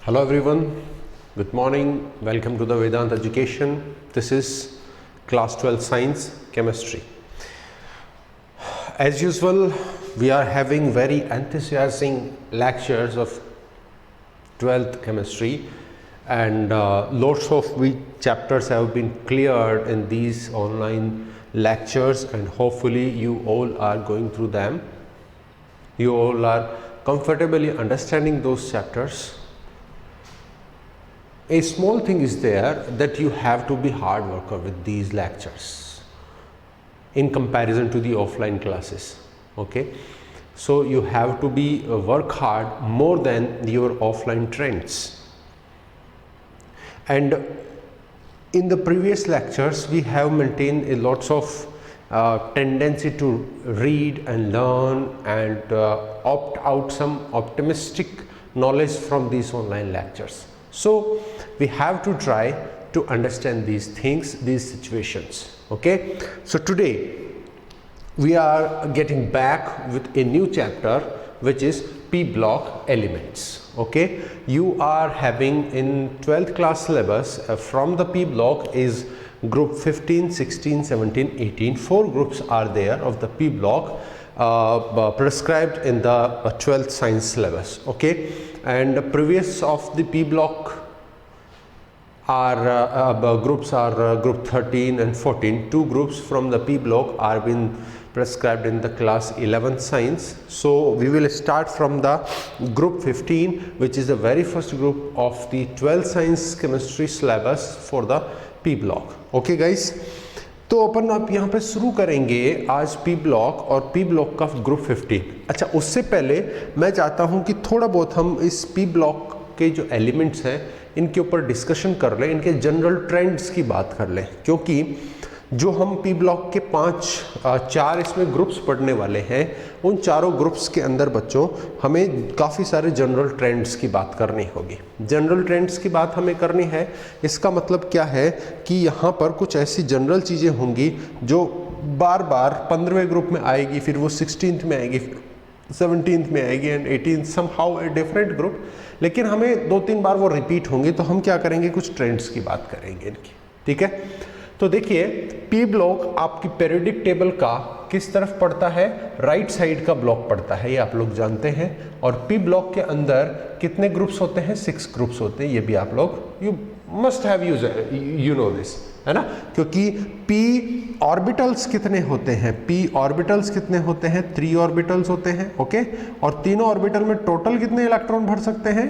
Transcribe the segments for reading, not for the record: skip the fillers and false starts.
Hello everyone, good morning, welcome to the Vedant Education. This is class 12 science chemistry. As usual, we are having very enthusiastic lectures of 12th chemistry and lots of chapters have been cleared in these online lectures, and hopefully you all are going through them. You all are comfortably understanding those chapters. A small thing is there that you have to be hard worker with these lectures in comparison to the offline classes. Okay, so you have to be work hard more than your offline trends. And in the previous lectures we have maintained a lots of tendency to read and learn and opt out some optimistic knowledge from these online lectures. So we have to try to understand these things, these situations. Okay, so today we are getting back with a new chapter which is P block elements. Okay, you are having in 12th class syllabus from the P block is group 15, 16, 17, 18. 4 groups are there of the P block prescribed in the 12th science syllabus. Okay, and the previous of the P block are groups are group 13 and 14. 2 groups from the P block are been prescribed in the class 11th science. So we will start from the group 15, which is the very first group of the 12th science chemistry syllabus for the P block. Okay guys, तो अपन आप यहाँ पे शुरू करेंगे आज P block और P block का group 15. अच्छा, उससे पहले मैं चाहता हूँ कि थोड़ा बहुत हम इस पी ब्लॉक के जो एलिमेंट्स हैं इनके ऊपर डिस्कशन कर लें, इनके जनरल ट्रेंड्स की बात कर लें, क्योंकि जो हम पी ब्लॉक के 4 इसमें ग्रुप्स पढ़ने वाले हैं उन चारों ग्रुप्स के अंदर बच्चों हमें काफ़ी सारे जनरल ट्रेंड्स की बात करनी होगी. जनरल ट्रेंड्स की बात हमें करनी है, इसका मतलब क्या है कि यहाँ पर कुछ ऐसी जनरल चीज़ें होंगी जो बार बार 15वें ग्रुप में आएगी, फिर वो 16th में आएगी, 17th में आएगी and 18th somehow a different group, लेकिन हमें 2-3 बार वो रिपीट होंगे. तो हम क्या करेंगे, कुछ ट्रेंड्स की बात करेंगे इनकी. ठीक है, तो देखिए पी ब्लॉक आपकी पीरियोडिक टेबल का किस तरफ पड़ता है, राइट साइड का ब्लॉक पड़ता है, ये आप लोग जानते हैं. और पी ब्लॉक के अंदर कितने ग्रुप्स होते हैं, 6 ग्रुप्स होते हैं. ये भी आप लोग you must have you know this, है ना, क्योंकि पी ऑर्बिटल्स कितने होते हैं, पी ऑर्बिटल्स कितने होते हैं, 3 ऑर्बिटल्स होते हैं. ओके, और तीनों ऑर्बिटल में टोटल कितने इलेक्ट्रॉन भर सकते हैं,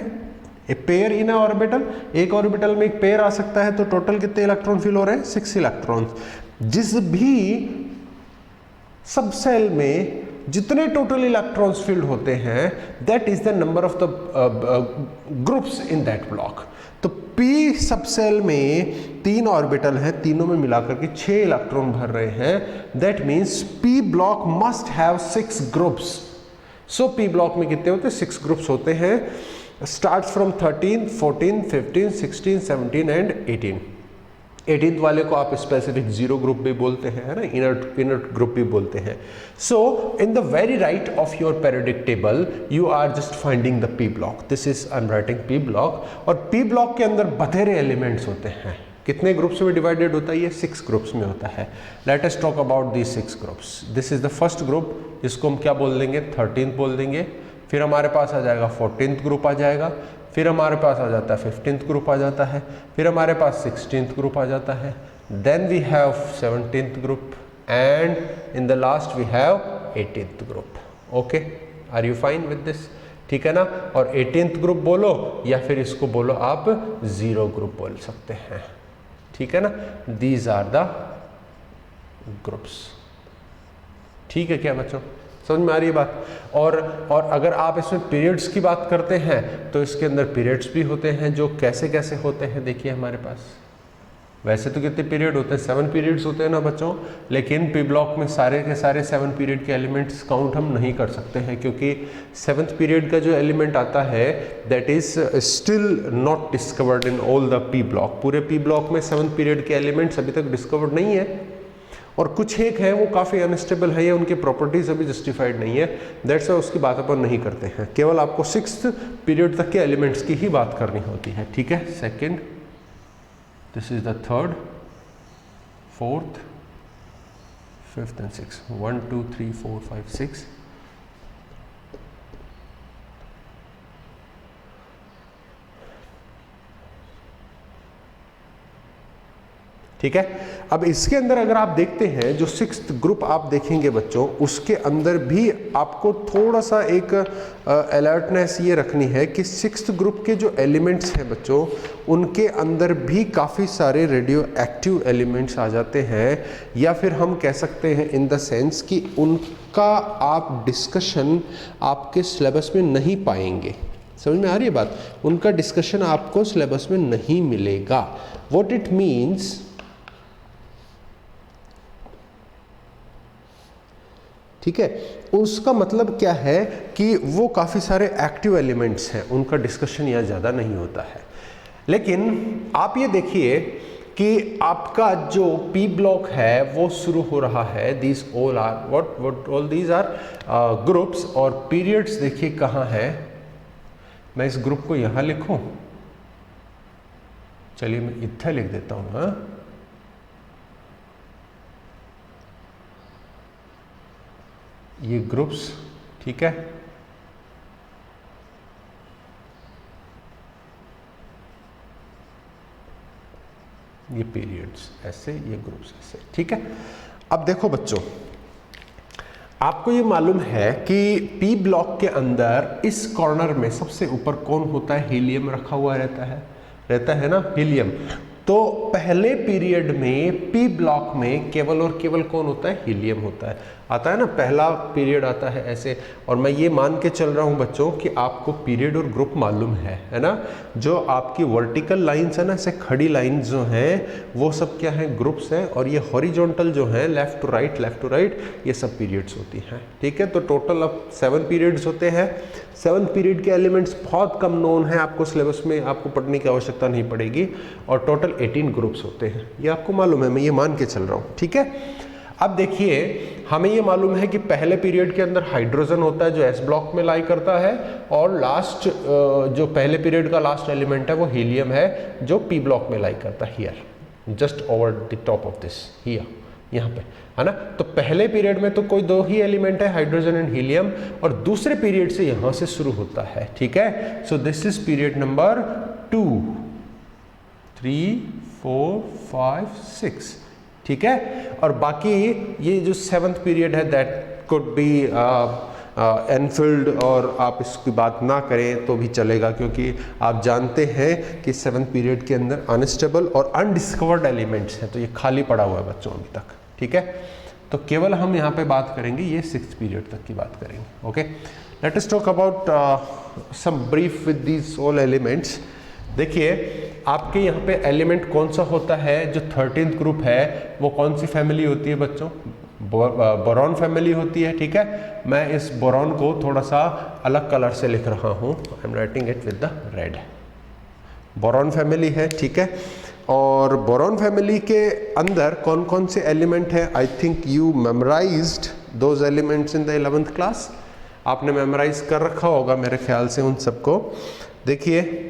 ए पेयर इन ऑर्बिटल, एक ऑर्बिटल में एक पेयर आ सकता है, तो टोटल कितने इलेक्ट्रॉन फिल हो रहे हैं, 6 इलेक्ट्रॉन. जिस भी सब सेल में जितने टोटल इलेक्ट्रॉन्स फिल्ड होते हैं that is the number of the groups in that block. तो पी सब सेल में 3 ऑर्बिटल हैं, तीनों में मिलाकर के 6 इलेक्ट्रॉन भर रहे हैं. That means P block must have 6 groups. So P block में कितने होते हैं, 6 ग्रुप्स होते हैं. Start from 13, 14, 15, 16, 17 and 18. 18th वाले को आप स्पेसिफिक 0 ग्रुप भी बोलते हैं, है ना, इनर ग्रुप भी बोलते हैं. So in the very right of your periodic table you are just finding the P block. This is I am writing P block. और पी ब्लॉक के अंदर बथेरे एलिमेंट्स होते हैं. कितने ग्रुप्स में डिवाइडेड होता है, ये 6 ग्रुप्स में होता है. Late us talk about these 6 groups. This is the first group, जिसको हम क्या बोल देंगे, 13th बोल देंगे. फिर हमारे पास आ जाएगा 14th ग्रुप आ जाएगा, फिर हमारे पास आ जाता है 15th ग्रुप आ जाता है, फिर हमारे पास 16th ग्रुप आ जाता है, then we have 17th group and in the last we have 18th group. Okay, are you fine with this? ठीक है ना. और 18th ग्रुप बोलो या फिर इसको बोलो आप 0 ग्रुप बोल सकते हैं. ठीक है ना, दीज आर द ग्रुप्स. ठीक है क्या बच्चों, समझ में आ रही है बात? और अगर आप इसमें पीरियड्स की बात करते हैं तो इसके अंदर पीरियड्स भी होते हैं, जो कैसे कैसे होते हैं. देखिए हमारे पास वैसे तो कितने पीरियड होते हैं, 7 पीरियड्स होते हैं ना बच्चों, लेकिन पी ब्लॉक में सारे के सारे 7 पीरियड के एलिमेंट्स काउंट हम नहीं कर सकते हैं, क्योंकि 7th पीरियड का जो एलिमेंट आता है that is still not discovered in all the P block. पूरे पी ब्लॉक में 7th पीरियड के एलिमेंट्स अभी तक डिस्कवर्ड नहीं है. और कुछ एक है वो काफ़ी अनस्टेबल है या उनकी प्रॉपर्टीज अभी जस्टिफाइड नहीं है, दैट्स वाई उसकी बात अपन नहीं करते हैं, केवल आपको 6th पीरियड तक के एलिमेंट्स की ही बात करनी होती है, ठीक है। Second, this is the third, fourth, fifth and six, 1 2 3 4 5 6। ठीक है। अब इसके अंदर अगर आप देखते हैं जो 6th ग्रुप आप देखेंगे बच्चों, उसके अंदर भी आपको थोड़ा सा एक अलर्टनेस ये रखनी है कि 6th ग्रुप के जो एलिमेंट्स हैं बच्चों, उनके अंदर भी काफ़ी सारे रेडियो एक्टिव एलिमेंट्स आ जाते हैं, या फिर हम कह सकते हैं इन द सेंस कि उनका आप डिस्कशन आपके सिलेबस में नहीं पाएंगे। समझ में आ रही है बात? उनका डिस्कशन आपको सिलेबस में नहीं मिलेगा। व्हाट इट मीन्स, ठीक है, उसका मतलब क्या है कि वो काफ़ी सारे एक्टिव एलिमेंट्स हैं, उनका डिस्कशन यहाँ ज़्यादा नहीं होता है। लेकिन आप ये देखिए कि आपका जो पी ब्लॉक है वो शुरू हो रहा है, these all are what all these are groups, और पीरियड्स देखिए कहाँ है। मैं इस ग्रुप को यहाँ लिखूँ, चलिए मैं इत्थे लिख देता हूँ। हाँ, ये ग्रुप्स, ठीक है, ये पीरियड्स ऐसे, ये ग्रुप्स ऐसे, ठीक है। अब देखो बच्चों, आपको ये मालूम है कि पी ब्लॉक के अंदर इस कॉर्नर में सबसे ऊपर कौन होता है? हीलियम रखा हुआ रहता है ना, हीलियम। तो पहले पीरियड में पी ब्लॉक में केवल और केवल कौन होता है? हीलियम होता है। आता है ना, पहला पीरियड आता है ऐसे। और मैं ये मान के चल रहा हूँ बच्चों कि आपको पीरियड और ग्रुप मालूम है ना। जो आपकी वर्टिकल लाइंस है ना, ऐसे खड़ी लाइंस जो हैं वो सब क्या है? ग्रुप्स हैं। और ये हॉरिजॉन्टल जो है लेफ्ट टू राइट, ये सब पीरियड्स होती हैं, ठीक है। तो टोटल अब 7 पीरियड्स होते हैं। 7 पीरियड के एलिमेंट्स बहुत कम नोन है, आपको सिलेबस में आपको पढ़ने की आवश्यकता नहीं पड़ेगी। और टोटल 18 ग्रुप्स होते हैं, ये आपको मालूम है, मैं ये मान के चल रहा हूँ, ठीक है। अब देखिए, हमें ये मालूम है कि पहले पीरियड के अंदर हाइड्रोजन होता है जो एस ब्लॉक में लाई करता है, और लास्ट जो पहले पीरियड का लास्ट एलिमेंट है वो हीलियम है जो पी ब्लॉक में लाई करता है, here just over the top of this, here, यहाँ पे, है ना। तो पहले पीरियड में तो कोई 2 ही एलिमेंट है, हाइड्रोजन एंड हीलियम, और दूसरे पीरियड से यहाँ से शुरू होता है, ठीक है। So this is period number 2, 3, 4, 5, 6, ठीक है। और बाकी ये जो 7th पीरियड है दैट कुड बी एनफिल्ड, और आप इसकी बात ना करें तो भी चलेगा, क्योंकि आप जानते हैं कि 7th पीरियड के अंदर अनस्टेबल और अनडिस्कवर्ड एलिमेंट्स हैं, तो ये खाली पड़ा हुआ है बच्चों अभी तक, ठीक है। तो केवल हम यहाँ पे बात करेंगे ये 6th पीरियड तक की बात करेंगे, okay. Let us talk about some brief with these all elements. देखिए, आपके यहाँ पे एलिमेंट कौन सा होता है? जो 13th ग्रुप है वो कौन सी फैमिली होती है बच्चों? बोरॉन फैमिली होती है, ठीक है। मैं इस बोरॉन को थोड़ा सा अलग कलर से लिख रहा हूँ, आई am writing it with the red. Boron family है, ठीक है। और बोरॉन फैमिली के अंदर कौन कौन से एलिमेंट है? I think you memorised those elements in the 11th class. आपने मेमोराइज कर रखा होगा मेरे ख्याल से उन सबको। देखिए,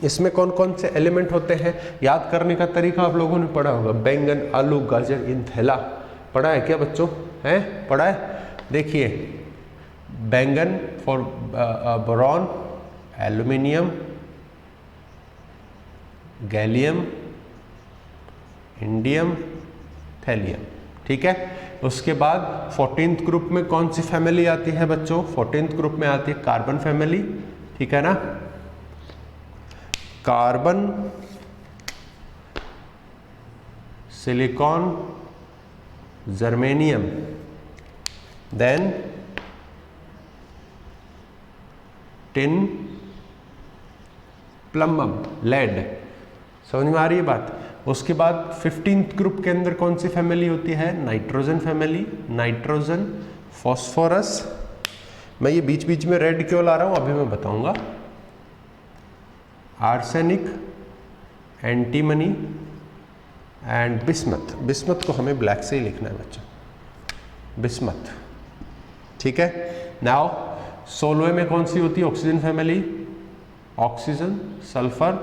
इसमें कौन कौन से एलिमेंट होते हैं? याद करने का तरीका आप लोगों ने पढ़ा होगा, बैंगन, आलू, गाजर इन थैला। पढ़ा है क्या बच्चों? है, पढ़ा है। देखिए, बैंगन for boron, aluminium, gallium, indium, thallium, ठीक है। उसके बाद 14th ग्रुप में कौन सी फैमिली आती है बच्चों? 14th ग्रुप में आती है कार्बन फैमिली, ठीक है ना। Carbon, silicon, germanium, then tin, plumbum, lead. समझ में आ रही है बात? उसके बाद 15th ग्रुप के अंदर कौन सी फैमिली होती है? Nitrogen family, nitrogen, phosphorus. मैं ये बीच बीच में रेड क्यों ला रहा हूं अभी मैं बताऊंगा। Arsenic, antimony, and bismuth. Bismuth को हमें ब्लैक से ही लिखना है बच्चों, बिस्मथ, ठीक है। नाउ 16वें में कौन सी होती है oxygen family? Oxygen, sulphur,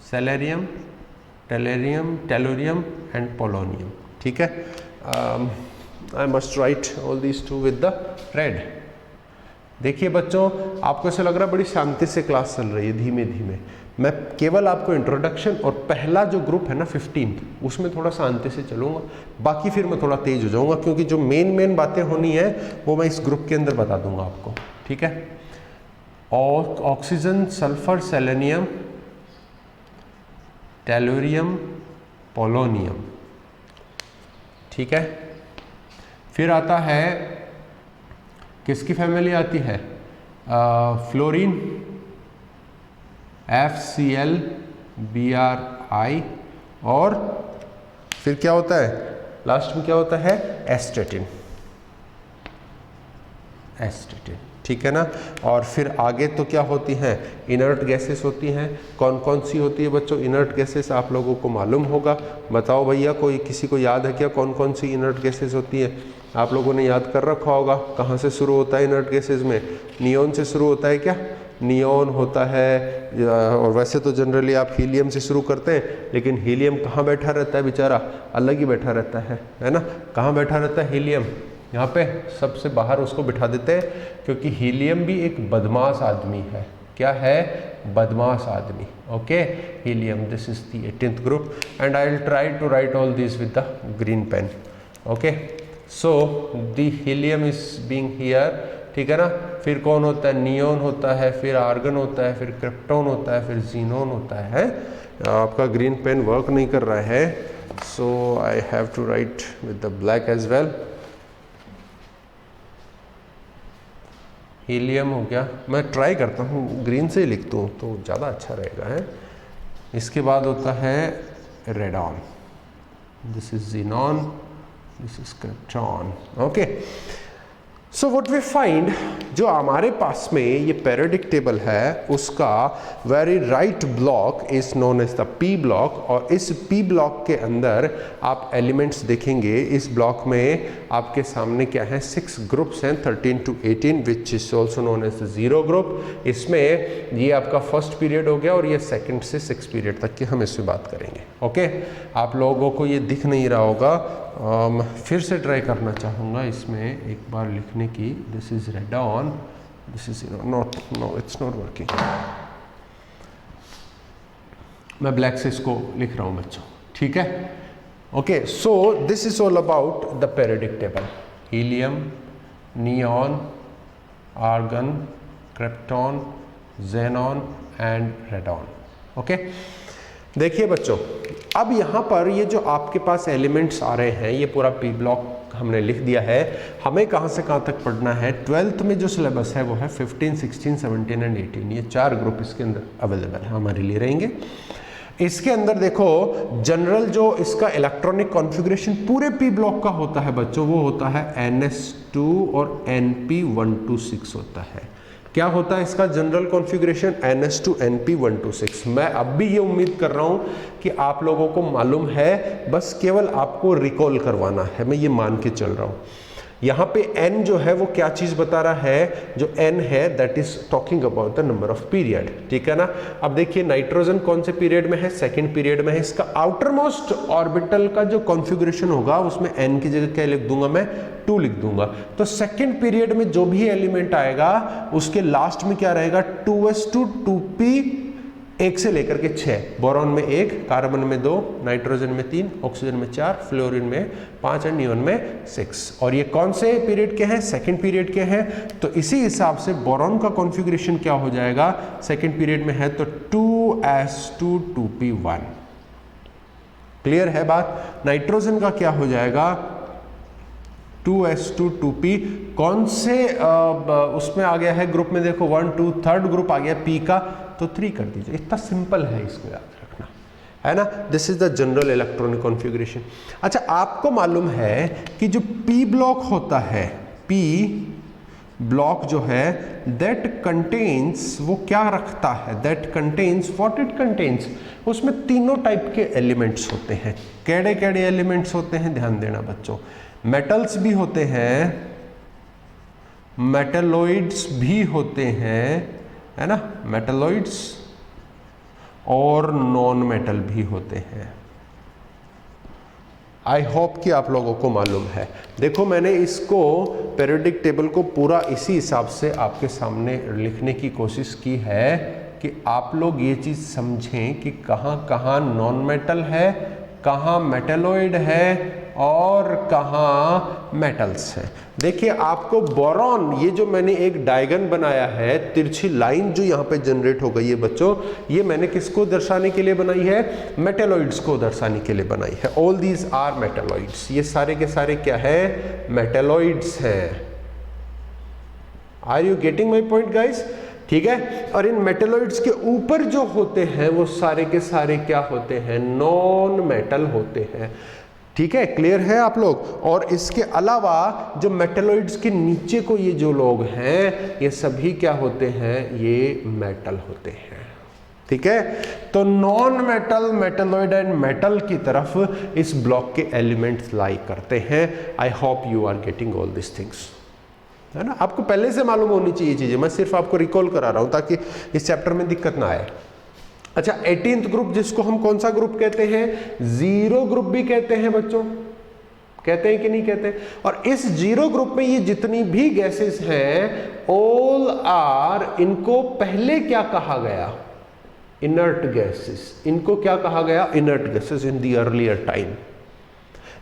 selenium, tellurium, tellurium and polonium, ठीक है। I must write all these too with the red. देखिए बच्चों, आपको ऐसा लग रहा है बड़ी शांति से क्लास चल रही है, धीमे धीमे। मैं केवल आपको इंट्रोडक्शन और पहला जो ग्रुप है ना 15th, उसमें थोड़ा शांति से चलूँगा, बाकी फिर मैं थोड़ा तेज हो जाऊँगा, क्योंकि जो मेन बातें होनी है वो मैं इस ग्रुप के अंदर बता दूंगा आपको, ठीक है। और oxygen, sulphur, selenium, tellurium, polonium, ठीक है। फिर आता है, किसकी फैमिली आती है? फ्लोरीन, FCl, Bri, और फिर क्या होता है लास्ट में? क्या होता है? एस्टेटिन, एस्टेटिन, ठीक है ना। और फिर आगे तो क्या होती हैं? इनर्ट गैसेस होती हैं। कौन कौन सी होती है बच्चों इनर्ट गैसेस? आप लोगों को मालूम होगा, बताओ भैया, कोई किसी को याद है क्या कौन कौन सी इनर्ट गैसेस होती है? आप लोगों ने याद कर रखा होगा। कहाँ से शुरू होता है इनर्ट गैसेस में? नियोन से शुरू होता है क्या? नियोन होता है, और वैसे तो जनरली आप हीलियम से शुरू करते हैं, लेकिन हीलियम कहाँ बैठा रहता है बेचारा? अलग ही बैठा रहता है ना। कहाँ बैठा रहता है हीलियम? यहाँ पे सबसे बाहर उसको बिठा देते हैं, क्योंकि हीलियम भी एक बदमाश आदमी है। क्या है? बदमाश आदमी, okay. Helium, this is the 18th group and I will try to write all this with the green pen, okay. So the helium is being here, ठीक है ना। फिर कौन होता है? नियोन होता है, फिर आर्गन होता है, फिर क्रिप्टोन होता है, फिर जीनोन होता है। आपका ग्रीन पेन वर्क नहीं कर रहा है, so I have to write with the black as well. Helium हो गया, मैं ट्राई करता हूँ ग्रीन से ही लिखता हूँ तो ज़्यादा अच्छा रहेगा है। इसके बाद होता है radon, this is xenon, this is krypton, okay. So what we find, जो हमारे पास में ये पेरियोडिक टेबल है उसका very right block is known as the P block, और इस पी ब्लॉक के अंदर आप एलिमेंट्स देखेंगे। इस ब्लॉक में आपके सामने क्या है? 6 ग्रुप्स हैं, 13 to 18, which is also known as the zero group. इसमें ये आपका फर्स्ट पीरियड हो गया और ये सेकंड से 6 पीरियड तक की हम इसमें बात करेंगे, ओके। आप लोगों को ये दिख नहीं रहा होगा, फिर से ट्राई करना चाहूँगा इसमें एक बार लिखने की। This is radon, this is not, no it's not working. मैं ब्लैक से इसको लिख रहा हूँ बच्चों, ठीक है, okay. So this is all about the periodic table. Helium, neon, argon, krypton, xenon and radon, okay. देखिए बच्चों, अब यहाँ पर ये जो आपके पास एलिमेंट्स आ रहे हैं, ये पूरा पी ब्लॉक हमने लिख दिया है। हमें कहाँ से कहाँ तक पढ़ना है? 12th में जो सिलेबस है वो है 15, 16, 17 एंड 18। ये 4 ग्रुप इसके अंदर अवेलेबल है, हमारे लिए रहेंगे। इसके अंदर देखो, जनरल जो इसका इलेक्ट्रॉनिक कॉन्फ़िगरेशन पूरे पी ब्लॉक का होता है बच्चों, वो होता है NS2 और NP126 होता है। क्या होता है इसका जनरल कॉन्फ़िगरेशन? NS2 NP126। मैं अब भी ये उम्मीद कर रहा हूँ कि आप लोगों को मालूम है, बस केवल आपको रिकॉल करवाना है, मैं ये मान के चल रहा हूँ। यहाँ पे N जो है वो क्या चीज़ बता रहा है? जो N है that is talking about the number of period, ठीक है ना। अब देखिए नाइट्रोजन कौन से पीरियड में है? सेकंड पीरियड में है। इसका आउटर मोस्ट ऑर्बिटल का जो कॉन्फ़िगरेशन होगा उसमें N की जगह क्या लिख दूंगा मैं? 2 लिख दूंगा। तो सेकंड पीरियड में जो भी एलिमेंट आएगा उसके लास्ट में क्या रहेगा? 2s2 2p 1 से लेकर के 6। बोरॉन में 1, कार्बन में 2, नाइट्रोजन में 3, ऑक्सीजन में 4, फ्लोरीन में 5 और नियोन में 6। और ये कौन से पीरियड के हैं? सेकंड पीरियड के हैं। तो इसी हिसाब से बोरॉन का कॉन्फ़िगरेशन क्या हो जाएगा? सेकंड पीरियड में है तो 2s2 2p1। क्लियर है बात? नाइट्रोजन का क्या हो जाएगा? 2s2 2p। कौन से उसमें आ गया है ग्रुप में? देखो 1 2 थर्ड ग्रुप आ गया p का, तो 3 कर दीजिए। इतना सिंपल है, इसको याद रखना है ना। This is the general electronic configuration. अच्छा, आपको मालूम है कि जो p ब्लॉक होता है, p ब्लॉक जो है दैट कंटेन्स, वो क्या रखता है, that contains what it contains, उसमें तीनों टाइप के एलिमेंट्स होते हैं। केड़े केड़े एलिमेंट्स होते हैं, ध्यान देना बच्चों, मेटल्स भी होते हैं, मेटलॉइड्स भी होते हैं, है ना, मेटलॉइड्स, और नॉन मेटल भी होते हैं। आई होप कि आप लोगों को मालूम है। देखो मैंने इसको पीरियोडिक टेबल को पूरा इसी हिसाब से आपके सामने लिखने की कोशिश की है कि आप लोग ये चीज़ समझें कि कहाँ कहाँ नॉन मेटल है, कहाँ मेटलॉइड है और कहाँ मेटल्स है। देखिए आपको बोरॉन, ये जो मैंने एक डायगन बनाया है, तिरछी लाइन जो यहाँ पे जनरेट हो गई है बच्चों, ये मैंने किसको दर्शाने के लिए बनाई है, मेटलॉइड्स को दर्शाने के लिए बनाई है। ऑल दीज आर मेटलॉइड्स, ये सारे के सारे क्या है, मेटलॉइड्स हैं। Are you getting my point guys? ठीक है। और इन मेटलॉइड्स के ऊपर जो होते हैं वो सारे के सारे क्या होते हैं, नॉन मेटल होते हैं। ठीक है, क्लियर है आप लोग? और इसके अलावा जो मेटलॉइड्स के नीचे को ये जो लोग हैं, ये सभी क्या होते हैं, ये मेटल होते हैं। ठीक है, तो non metal, metalloid and metal की तरफ इस ब्लॉक के एलिमेंट्स लाई करते हैं। I hope you are getting all this things, है ना। आपको पहले से मालूम होनी चाहिए चीजें, मैं सिर्फ आपको रिकॉल करा रहा हूं ताकि इस चैप्टर में दिक्कत ना आए। अच्छा, 18th ग्रुप जिसको हम कौन सा ग्रुप कहते हैं, जीरो ग्रुप भी कहते हैं बच्चों, कहते हैं कि नहीं कहते? और इस जीरो ग्रुप में ये जितनी भी गैसेस हैं, ऑल आर, इनको पहले क्या कहा गया, इनर्ट गैसेस। इनको क्या कहा गया, inert gases in the earlier time.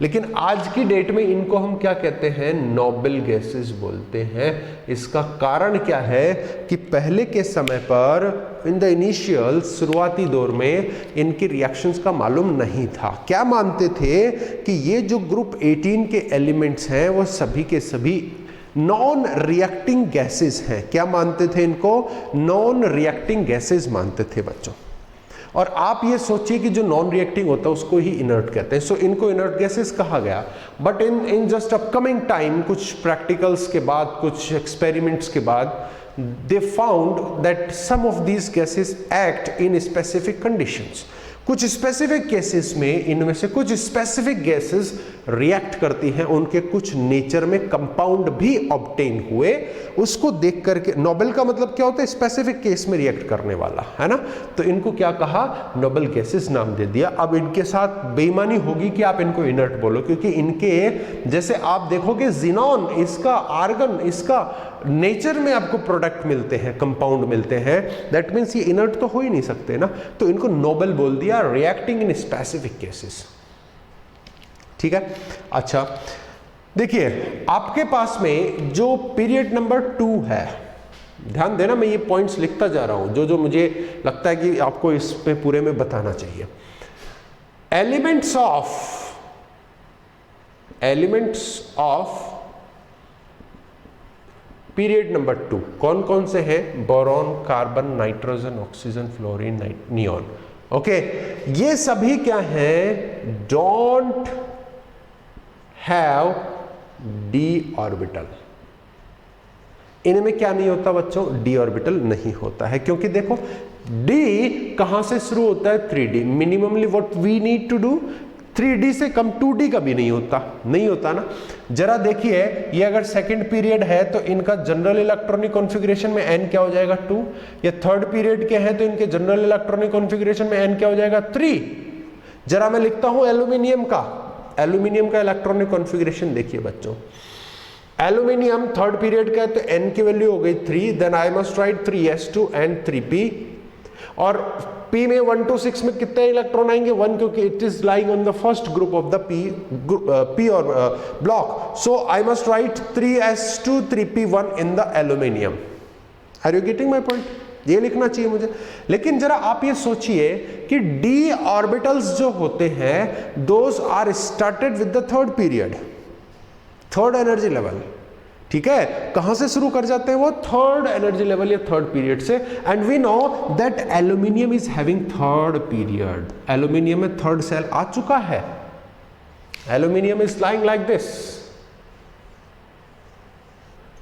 लेकिन आज की डेट में इनको हम क्या कहते हैं, नोबल गैसेस बोलते हैं। इसका कारण क्या है कि पहले के समय पर इन द इनिशियल, शुरुआती दौर में इनके रिएक्शंस का मालूम नहीं था। क्या मानते थे कि ये जो ग्रुप 18 के एलिमेंट्स हैं वो सभी के सभी नॉन रिएक्टिंग गैसेस हैं। क्या मानते थे इनको, नॉन रिएक्टिंग गैसेस मानते थे बच्चों। और आप ये सोचिए कि जो नॉन रिएक्टिंग होता है उसको ही इनर्ट कहते हैं। सो इनको इनर्ट गैसेस कहा गया। But in just upcoming time, कुछ प्रैक्टिकल्स के बाद, कुछ एक्सपेरिमेंट्स के बाद, they found that some of these gases act in specific conditions. कुछ स्पेसिफिक केसेस में इनमें से कुछ स्पेसिफिक गैसेस रिएक्ट करती हैं, उनके कुछ नेचर में कंपाउंड भी ऑब्टेन हुए। उसको देख करके, नोबल का मतलब क्या होता है, स्पेसिफिक केस में रिएक्ट करने वाला, है ना। तो इनको क्या कहा, नोबल गैसेस नाम दे दिया। अब इनके साथ बेईमानी होगी कि आप इनको इनर्ट बोलो, क्योंकि इनके जैसे आप देखोगे जिनॉन, इसका आर्गन, इसका नेचर में आपको प्रोडक्ट मिलते हैं, कंपाउंड मिलते हैं, दैट मीन्स ये इनर्ट तो हो ही नहीं सकते ना। तो इनको नोबल बोल दिया, रिएक्टिंग इन स्पेसिफिक केसेस। ठीक है। अच्छा देखिए, आपके पास में जो पीरियड नंबर 2 है, ध्यान देना, मैं ये पॉइंट्स लिखता जा रहा हूं जो जो मुझे लगता है कि आपको इस पे पूरे में बताना चाहिए। एलिमेंट्स ऑफ पीरियड नंबर 2 कौन कौन से हैं, boron, carbon, nitrogen, oxygen, fluorine, neon. Okay, ये सभी क्या हैं, डोंट हैव डी ऑर्बिटल। इनमें क्या नहीं होता बच्चों, डी ऑर्बिटल नहीं होता है। क्योंकि देखो डी कहां से शुरू होता है, 3D। Minimally what we need to do, 3D से कम 2D का भी नहीं होता ना। जरा देखिए, ये अगर सेकंड पीरियड है तो इनका जनरल इलेक्ट्रॉनिक कॉन्फ़िगरेशन में n क्या हो जाएगा, 2। ये थर्ड पीरियड के हैं तो इनके जनरल इलेक्ट्रॉनिक कॉन्फ़िगरेशन में n क्या हो जाएगा, 3। जरा मैं लिखता हूं एल्यूमिनियम का इलेक्ट्रॉनिक कॉन्फ़िगरेशन देखिए बच्चों। एल्यूमिनियम थर्ड पीरियड का है तो n की वैल्यू हो गई 3, then I must write 3s2 and 3p। और p में 1 to 6 में कितने इलेक्ट्रॉन आएंगे, 1, क्योंकि it is lying on the first group of the p और block. So I must write 3s2 3p1 in the aluminium. Are you getting my point? ये लिखना चाहिए मुझे। लेकिन जरा आप ये सोचिए कि d ऑर्बिटल्स जो होते हैं, those are started with the third period, third energy level. ठीक है, कहां से शुरू कर जाते हैं वो, थर्ड एनर्जी लेवल या थर्ड पीरियड से। And we know that aluminium is having third period. Aluminium में थर्ड सेल आ चुका है। Aluminium is lying like this,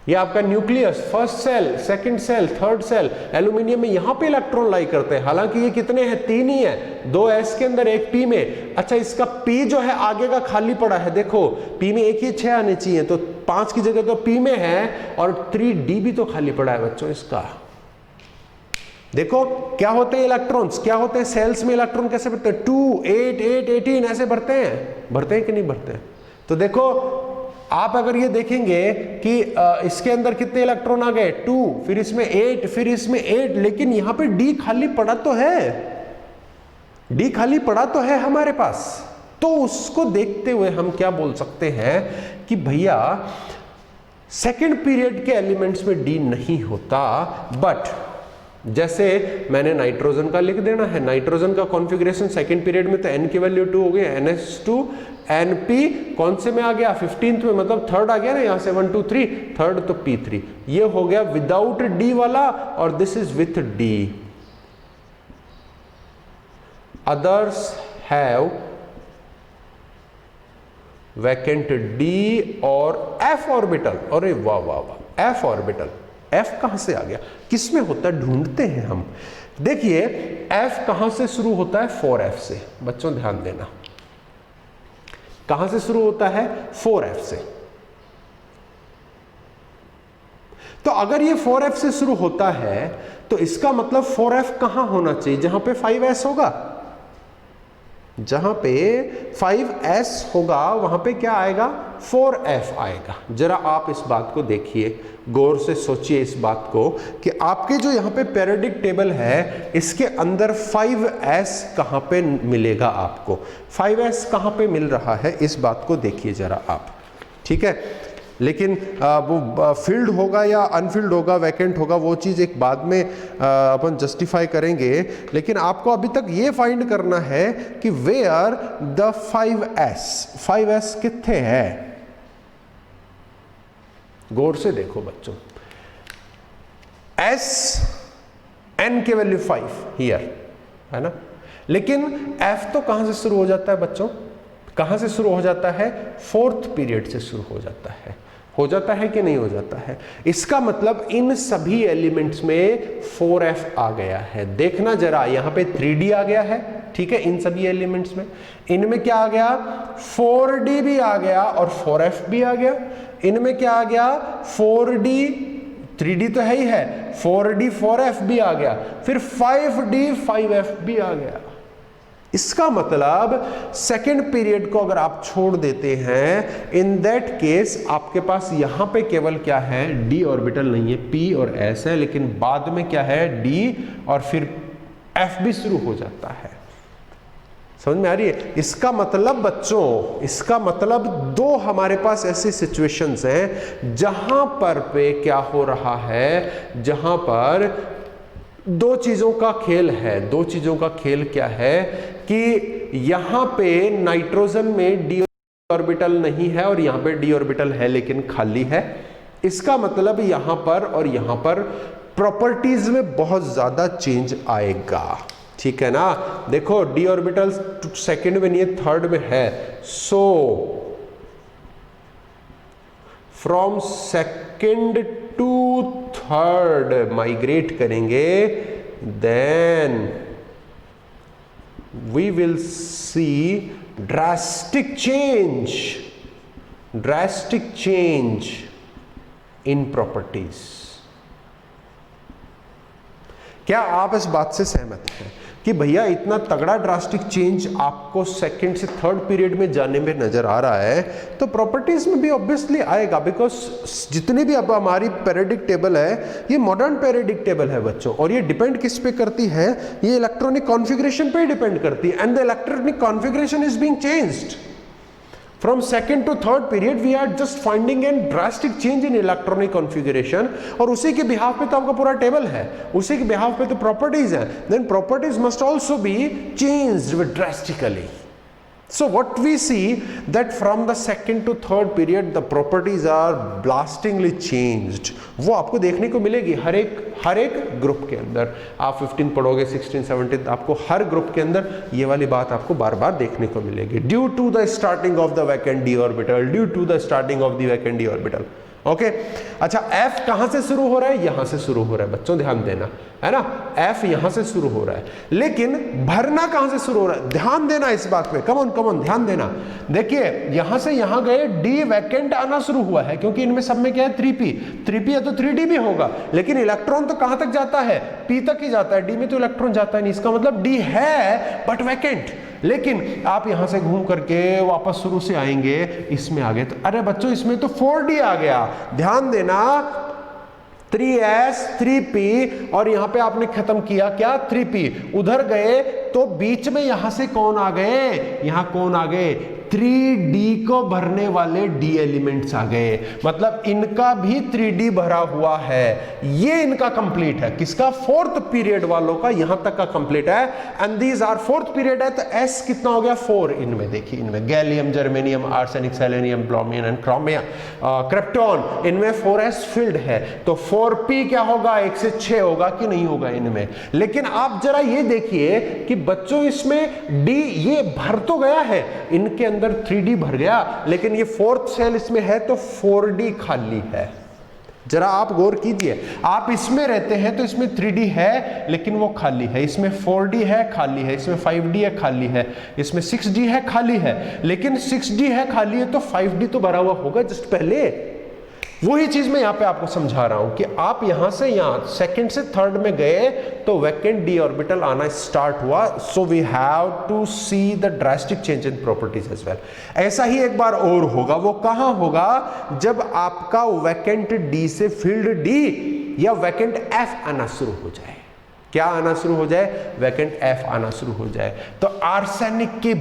ये आपका nucleus, first shell, second shell, third shell, aluminium में यहां पे इलेक्ट्रॉन लाई करते हैं। हालांकि ये कितने हैं, 3 ही है, 2 s के अंदर 1 p में। अच्छा, इसका p जो है आगे का खाली पड़ा है, देखो p में 1 ही 6 आने चाहिए, तो 5 की जगह तो p में है, और 3d भी तो खाली पड़ा है बच्चों इसका। देखो क्या होते हैं इलेक्ट्रॉन्स, क्या होते हैं सेल्स में इलेक्ट्रॉन कैसे भरते हैं, 2 8 8 18 ऐसे भरते हैं कि नहीं भरते हैं? तो देखो आप अगर ये देखेंगे कि इसके अंदर कितने इलेक्ट्रॉन आ गए, 2, फिर इसमें 8, फिर इसमें 8, लेकिन यहां पे डी खाली पड़ा तो है, डी खाली पड़ा तो है हमारे पास। तो उसको देखते हुए हम क्या बोल सकते हैं कि भैया सेकंड पीरियड के एलिमेंट्स में डी नहीं होता। बट जैसे मैंने नाइट्रोजन का लिख देना है, नाइट्रोजन का कॉन्फ़िगरेशन सेकंड पीरियड में तो n की वैल्यू 2 हो गई, NH2 NP कौन से में आ गया, 15th में, मतलब थर्ड आ गया ना यहां से, 1 2 3, थर्ड तो P3, ये हो गया विदाउट D वाला, और this is with D। Others have vacant D और F ऑर्बिटल। अरे वाह वाह वाह, F ऑर्बिटल, F कहां से आ गया, किसमें होता है, ढूंढते हैं हम। देखिए F कहां से शुरू होता है, 4F से। बच्चों ध्यान देना, कहां से शुरू होता है, 4F से। तो अगर ये 4F से शुरू होता है तो इसका मतलब 4F कहां होना चाहिए, जहां पे 5S होगा। जहां पे 5S होगा वहां पे क्या आएगा, 4F आएगा। जरा आप इस बात को देखिए, गौर से सोचिए इस बात को कि आपके जो यहां पे पीरियोडिक टेबल है इसके अंदर 5S कहां पे मिलेगा आपको, 5S कहां पे मिल रहा है, इस बात को देखिए जरा आप, ठीक है। लेकिन वो फील्ड होगा या अनफील्ड होगा, वैकेंट होगा, वो चीज़ एक बाद में अपन जस्टिफाई करेंगे। लेकिन आपको अभी तक ये फाइंड करना है कि वेयर द 5S कितने है। गौर से देखो बच्चों, S N के वैल्यू 5 हियर है ना, लेकिन F तो कहां से शुरू हो जाता है बच्चों, कहां से शुरू हो जाता है, 4th पीरियड से शुरू हो जाता है। हो जाता है कि नहीं हो जाता है। इसका मतलब इन सभी एलिमेंट्स में 4F आ गया है। देखना जरा, यहां पे 3D आ गया है, ठीक है, इन सभी एलिमेंट्स में। इनमें क्या आ गया, 4D भी आ गया और 4F भी आ गया। इनमें क्या आ गया, 4D, 3D तो है ही है, 4D 4F भी आ गया, फिर 5D 5F भी आ गया। इसका मतलब सेकेंड पीरियड को अगर आप छोड़ देते हैं, इन दैट केस आपके पास यहां पे केवल क्या है, d ऑर्बिटल नहीं है, p और s है, लेकिन बाद में क्या है, d और फिर f भी शुरू हो जाता है। समझ में आ रही है? इसका मतलब बच्चों, इसका मतलब दो हमारे पास ऐसी सिचुएशंस हैं जहां पर पे क्या हो रहा है, जहां पर दो चीजों का खेल है। दो चीजों का खेल क्या है कि यहां पे नाइट्रोजन में डी ऑर्बिटल नहीं है और यहां पे डी ऑर्बिटल है लेकिन खाली है। इसका मतलब यहां पर और यहां पर प्रॉपर्टीज में बहुत ज्यादा चेंज आएगा, ठीक है ना। देखो डी ऑर्बिटल सेकंड में नहीं है, थर्ड में है, so from second to third migrate करेंगे, then we will see drastic change in properties. क्या आप इस बात से सहमत हैं कि भैया इतना तगड़ा ड्रास्टिक चेंज आपको सेकंड से थर्ड पीरियड में जाने में नजर आ रहा है, तो प्रॉपर्टीज में भी ऑब्वियसली आएगा, बिकॉज जितनी भी अब हमारी पीरियोडिक टेबल है ये मॉडर्न पीरियोडिक टेबल है बच्चों, और ये डिपेंड किस पे करती है, ये इलेक्ट्रॉनिक कॉन्फ़िगरेशन पे डिपेंड करती है, and the electronic configuration is being changed from second to third period. We are just finding a drastic change in electronic configuration, और उसी के बिहाफ पे तो आपका पूरा टेबल है, उसी के बिहाफ पे तो प्रॉपर्टीज है, then properties must also be changed drastically. So what we see that from the second to third period the properties are blastingly changed. वो आपको देखने को मिलेगी हर एक ग्रुप के अंदर। आप 15 पढ़ोगे, 16, 17, आपको हर ग्रुप के अंदर ये वाली बात आपको बार बार देखने को मिलेगी। Due to the starting of the vacant d orbital, due to the starting of the vacant d orbital. Okay अच्छा, एफ कहां से शुरू हो रहा है? यहां से शुरू हो रहा है बच्चों, ध्यान देना, है ना, एफ यहां से शुरू हो रहा है, लेकिन भरना कहां से शुरू हो रहा है? ध्यान देना इस बात पे, कम ऑन ध्यान देना। देखिए यहां से यहां गए, डी वैकेंट आना शुरू हुआ है, क्योंकि इनमें सब में क्या है? 3p है तो 3d भी होगा, लेकिन इलेक्ट्रॉन तो कहां तक जाता है? p तक ही जाता है, डी में तो इलेक्ट्रॉन जाता है नहीं, इसका मतलब डी है बट वैकेंट। लेकिन आप यहां से घूम करके वापस शुरू से आएंगे, इसमें आ गए तो अरे बच्चों इसमें तो 4d आ गया, ध्यान देना, 3s 3p और यहां पे आपने खत्म किया क्या? 3p, उधर गए तो बीच में यहां से कौन आ गए? यहां कौन आ गए? 3d को भरने वाले d एलिमेंट्स आ गए, मतलब इनका भी 3d भरा हुआ है, ये इनका कंप्लीट है, किसका? फोर्थ पीरियड वालों का यहां तक का कंप्लीट है, and these are fourth period है, तो s कितना हो गया? 4। इनमें देखिए, इनमें gallium, germanium, arsenic, selenium, ब्रोमियम and krypton, इनमें 4s फिल्ड है, तो 4p क्या होगा? 1 से 6 होगा कि नहीं होगा इनमें? लेकिन आप जरा ये देखिए कि बच्चों इसमें d ये भर तो गया है, इनके अंदर 3d भर गया, लेकिन ये फोर्थ सेल इसमें है तो 4d खाली है। जरा आप गौर कीजिए, आप इसमें रहते हैं तो इसमें 3d है लेकिन वो खाली है, इसमें 4d है खाली है, इसमें 5d है खाली है, इसमें 6d है खाली है, लेकिन 6d है खाली है तो 5d तो भरा हुआ होगा जस्ट पहले। वही चीज मैं यहां पे आपको समझा रहा हूं कि आप यहां से यहां सेकंड से थर्ड में गए तो वैकेंट डी ऑर्बिटल आना स्टार्ट हुआ, so we have to see the drastic change in properties as well. ऐसा ही एक बार और होगा, वो कहां होगा? जब आपका वैकेंट डी से फील्ड डी या वैकेंट एफ आना शुरू हो जाए। क्या आना शुरू हो जाए? वैकेंट एफ आना शुरू हो जाए। तो आर्सेनिक के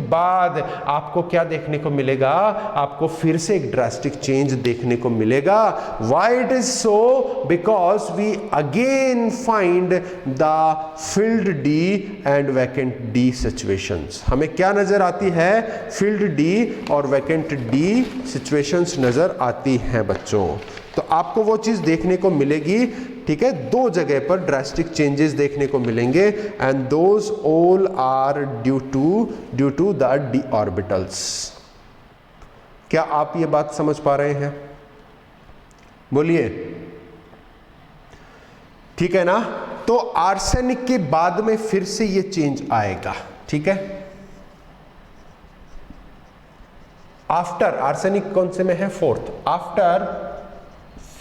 बाद आपको क्या देखने को मिलेगा? आपको फिर से एक ड्रास्टिक चेंज देखने को मिलेगा। Why it is so? Because we again find the filled d and vacant d situations. हमें क्या नजर आती है? फील्ड डी और वैकेंट डी सिचुएशंस नजर आती हैं बच्चों। तो आपको वो चीज देखने को मिलेगी, ठीक है, 2 जगह पर ड्रास्टिक चेंजेस देखने को मिलेंगे, and those all are due to the d orbitals. क्या आप ये बात समझ पा रहे हैं? बोलिए, ठीक है ना? तो आर्सेनिक के बाद में फिर से ये चेंज आएगा, ठीक है। आफ्टर आर्सेनिक कौन से में है? Fourth. After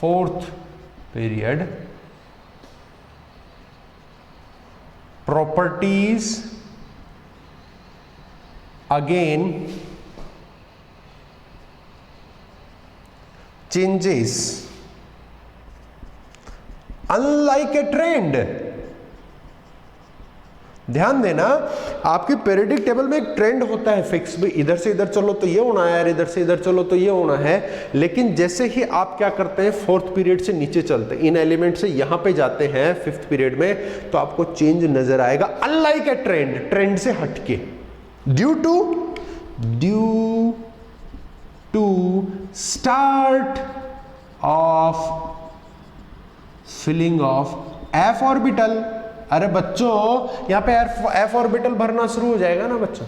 fourth period properties again changes unlike a trend। ध्यान देना, आपके पीरियडिक टेबल में एक ट्रेंड होता है फिक्स, भी इधर से इधर चलो तो ये होना है यार, इधर से इधर चलो तो ये होना है, लेकिन जैसे ही आप क्या करते हैं, फोर्थ पीरियड से नीचे चलते हैं, इन एलिमेंट से यहां पे जाते हैं फिफ्थ पीरियड में, तो आपको चेंज नजर आएगा अनलाइक ए ट्रेंड से हटके, due to start of filling of f orbital. अरे बच्चों यहाँ पे एफ ऑर्बिटल भरना शुरू हो जाएगा ना बच्चों,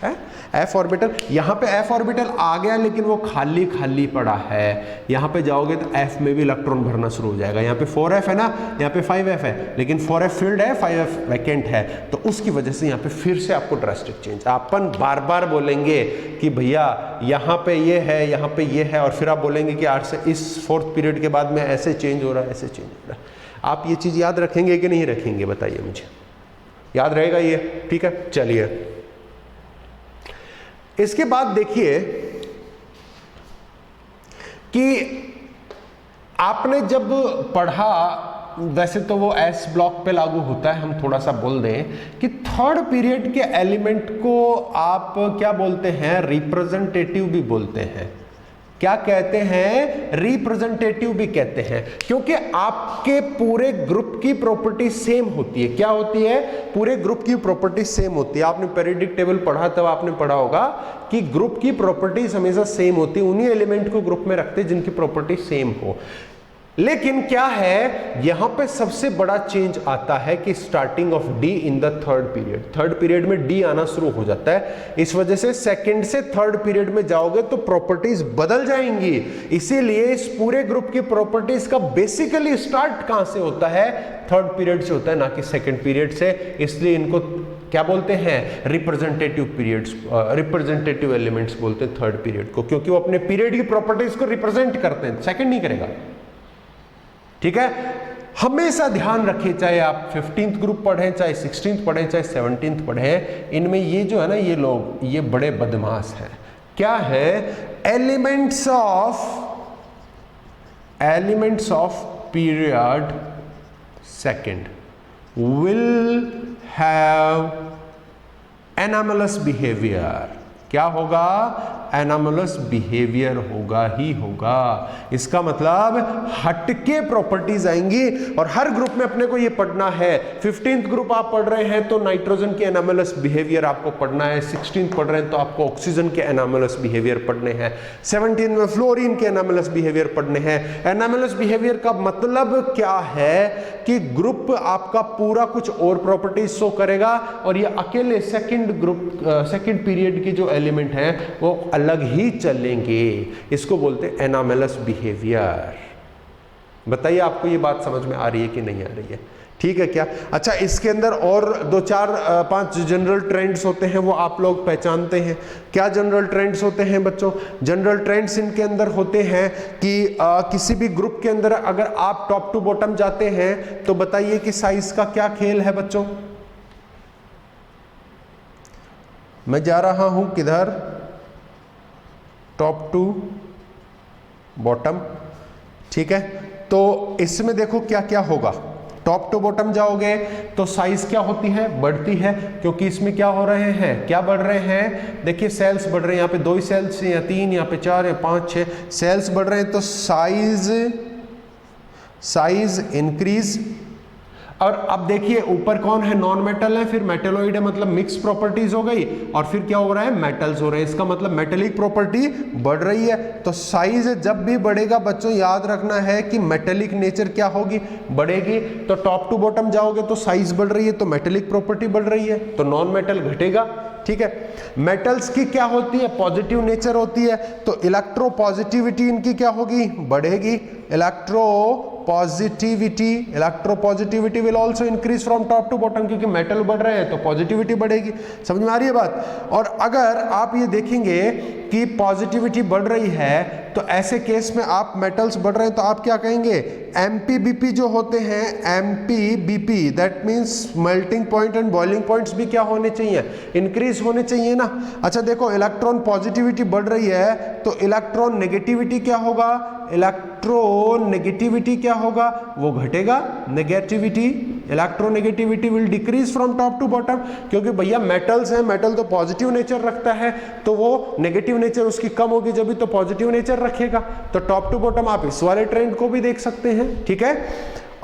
है एफ ऑर्बिटल। यहाँ पे एफ ऑर्बिटल आ गया लेकिन वो खाली पड़ा है, यहाँ पे जाओगे तो एफ में भी इलेक्ट्रॉन भरना शुरू हो जाएगा। यहाँ पे 4f है ना, यहाँ पे 5f है, लेकिन 4f फील्ड है, 5f वैकेंट है, तो उसकी वजह से यहाँ पे फिर से आपको ड्रास्टिक चेंज। अपन बार बार बोलेंगे कि भैया यहाँ पे ये है, यहाँ पे ये है, और फिर आप बोलेंगे कि आर से इस फोर्थ पीरियड के बाद में ऐसे चेंज हो रहा है, ऐसे चेंज हो रहा है। आप ये चीज याद रखेंगे कि नहीं रखेंगे? बताइए मुझे, याद रहेगा ये? ठीक है, चलिए इसके बाद देखिए कि आपने जब पढ़ा, वैसे तो वो एस ब्लॉक पे लागू होता है, हम थोड़ा सा बोल दें कि थर्ड पीरियड के एलिमेंट को आप क्या बोलते हैं? रिप्रेजेंटेटिव भी बोलते हैं। क्या कहते हैं? रिप्रेजेंटेटिव भी कहते हैं, क्योंकि आपके पूरे ग्रुप की प्रॉपर्टी सेम होती है। क्या होती है? पूरे ग्रुप की प्रॉपर्टी सेम होती है। आपने पीरियडिक टेबल पढ़ा तब आपने पढ़ा होगा कि ग्रुप की प्रॉपर्टीज हमेशा सेम होती है, उन्हीं एलिमेंट को ग्रुप में रखते हैं जिनकी प्रॉपर्टी सेम हो। लेकिन क्या है, यहां पे सबसे बड़ा चेंज आता है कि starting of D in the third period में डी आना शुरू हो जाता है। इस वजह से सेकंड से थर्ड पीरियड में जाओगे तो प्रॉपर्टीज बदल जाएंगी। इसीलिए इस पूरे ग्रुप की प्रॉपर्टीज का बेसिकली स्टार्ट कहां से होता है, थर्ड पीरियड से होता है, ना कि सेकंड पीरियड से। इसलिए इनको क्या बोलते हैं, रिप्रेजेंटेटिव पीरियड्स, रिप्रेजेंटेटिव एलिमेंट्स बोलते हैं थर्ड पीरियड को, क्योंकि वो अपने पीरियड की प्रॉपर्टीज को रिप्रेजेंट करते हैं, सेकंड नहीं करेगा। ठीक है, हमेशा ध्यान रखिए, चाहे आप 15th ग्रुप पढ़ें, चाहे 16th पढ़ें, चाहे 17th पढ़ें, इनमें ये जो है ना, ये लोग ये बड़े बदमाश हैं। क्या है, elements of period second will have anomalous behaviour. क्या होगा, एनामलस बिहेवियर होगा ही होगा। इसका मतलब हटके प्रॉपर्टीज आएंगी, और हर ग्रुप में अपने को ये पढ़ना है। 15th ग्रुप आप पढ़ रहे हैं तो नाइट्रोजन के एनामलस बिहेवियर आपको पढ़ना है, 16th पढ़ रहे हैं तो आपको ऑक्सीजन के एनामलस बिहेवियर पढ़ने हैं, 17 में फ्लोरीन के एनामलस बिहेवियर पढ़ने हैं। एनामलस बिहेवियर का मतलब क्या है कि ग्रुप आपका पूरा कुछ और प्रॉपर्टीज शो करेगा, और ये अकेले सेकंड पीरियड की जो एलिमेंट है वो अलग ही चलेंगे। इसको बोलते हैं एनामलस बिहेवियर। बताइए आपको ये बात समझ में आ रही है कि नहीं आ रही है? ठीक है क्या? अच्छा, इसके अंदर और 2-4-5 जनरल ट्रेंड्स होते हैं, वो आप लोग पहचानते हैं। क्या जनरल ट्रेंड्स होते हैं बच्चों? जनरल ट्रेंड्स इनके अंदर होते हैं कि किसी भी ग्रुप के अंदर अगर आप टॉप टू बॉटम जाते हैं तो बताइए कि साइज का क्या खेल है बच्चों? मैं जा रहा हूं किधर? Top to bottom. ठीक है, तो इसमें देखो क्या क्या होगा। टॉप टू बॉटम जाओगे तो साइज क्या होती है, बढ़ती है, क्योंकि इसमें क्या हो रहे हैं, क्या बढ़ रहे हैं? देखिए सेल्स बढ़ रहे हैं, यहाँ पे 2 ही सेल्स या 3, यहाँ पे 4 या 5 6 सेल्स बढ़ रहे हैं, तो साइज इंक्रीज। और अब देखिए ऊपर कौन है, नॉन मेटल है, फिर मेटेलोइड है, मतलब मिक्स प्रॉपर्टीज हो गई, और फिर क्या हो रहा है, मेटल्स हो रहे हैं। इसका मतलब मेटेलिक प्रॉपर्टी बढ़ रही है। तो साइज जब भी बढ़ेगा बच्चों याद रखना है कि मेटेलिक नेचर क्या होगी, बढ़ेगी। तो टॉप टू बॉटम जाओगे तो साइज बढ़ रही है तो मेटेलिक प्रॉपर्टी बढ़ रही है, तो नॉन मेटल घटेगा। ठीक है, मेटल्स की क्या होती है, पॉजिटिव नेचर होती है, तो इलेक्ट्रो पॉजिटिविटी इनकी क्या होगी, बढ़ेगी। Electropositivity will also increase from top to bottom, क्योंकि मेटल बढ़ रहे हैं तो पॉजिटिविटी बढ़ेगी। समझ में आ रही है बात? और अगर आप ये देखेंगे कि पॉजिटिविटी बढ़ रही है तो ऐसे केस में आप मेटल्स बढ़ रहे हैं तो आप क्या कहेंगे, एमपीबीपी जो होते हैं, MPBP that means melting point and boiling points भी क्या होने चाहिए, इंक्रीज होने चाहिए ना। अच्छा देखो, इलेक्ट्रॉन पॉजिटिविटी बढ़ रही है तो इलेक्ट्रॉन नेगेटिविटी क्या होगा, इलेक्ट्रोनेगेटिविटी क्या होगा, वो घटेगा। Negativity, electronegativity will decrease from top to bottom, क्योंकि भैया मेटल्स हैं, मेटल तो पॉजिटिव नेचर रखता है, तो वो नेगेटिव नेचर उसकी कम होगी जब भी तो पॉजिटिव नेचर रखेगा। तो टॉप टू बॉटम आप इस वाले ट्रेंड को भी देख सकते हैं। ठीक है,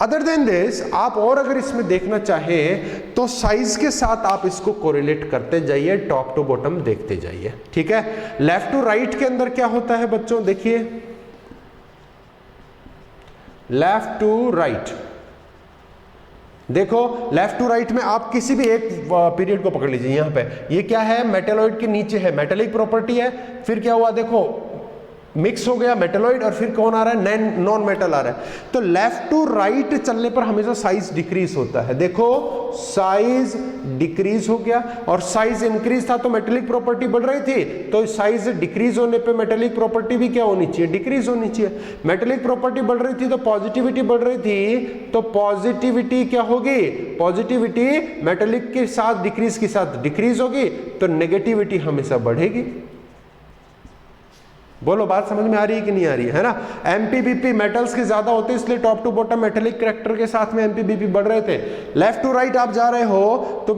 अदर देन दिस आप और अगर इसमें देखना चाहें तो साइज के साथ आप इसको कोरिलेट करते जाइए, टॉप टू बॉटम देखते जाइए। ठीक है, लेफ्ट टू राइट के अंदर क्या होता है बच्चों, देखिए लेफ्ट टू राइट, देखो लेफ्ट टू राइट में आप किसी भी एक पीरियड को पकड़ लीजिए। यहां पे ये क्या है, मेटेलॉइड के नीचे है, मेटेलिक प्रॉपर्टी है, फिर क्या हुआ देखो मिक्स हो गया मेटेलॉइड, और फिर कौन आ रहा है, नॉन मेटल आ रहा है। तो लेफ्ट टू राइट चलने पर हमेशा साइज डिक्रीज होता है। देखो साइज डिक्रीज हो गया, और साइज इंक्रीज था तो मेटेलिक प्रॉपर्टी बढ़ रही थी, तो साइज डिक्रीज होने पे मेटेलिक प्रॉपर्टी भी क्या होनी चाहिए, डिक्रीज होनी चाहिए। मेटेलिक प्रॉपर्टी बढ़ रही थी तो पॉजिटिविटी बढ़ रही थी, तो पॉजिटिविटी क्या होगी, पॉजिटिविटी मेटेलिक के साथ डिक्रीज के साथ डिक्रीज होगी, तो नेगेटिविटी हमेशा बढ़ेगी। बोलो बात समझ में आ रही है कि नहीं आ रही है ना? एमपीबीपी मेटल्स के ज्यादा होते हैं, इसलिए top to bottom metallic character के साथ में एमपीबीपी बढ़ रहे थे। लेफ्ट टू राइट आप जा रहे हो तो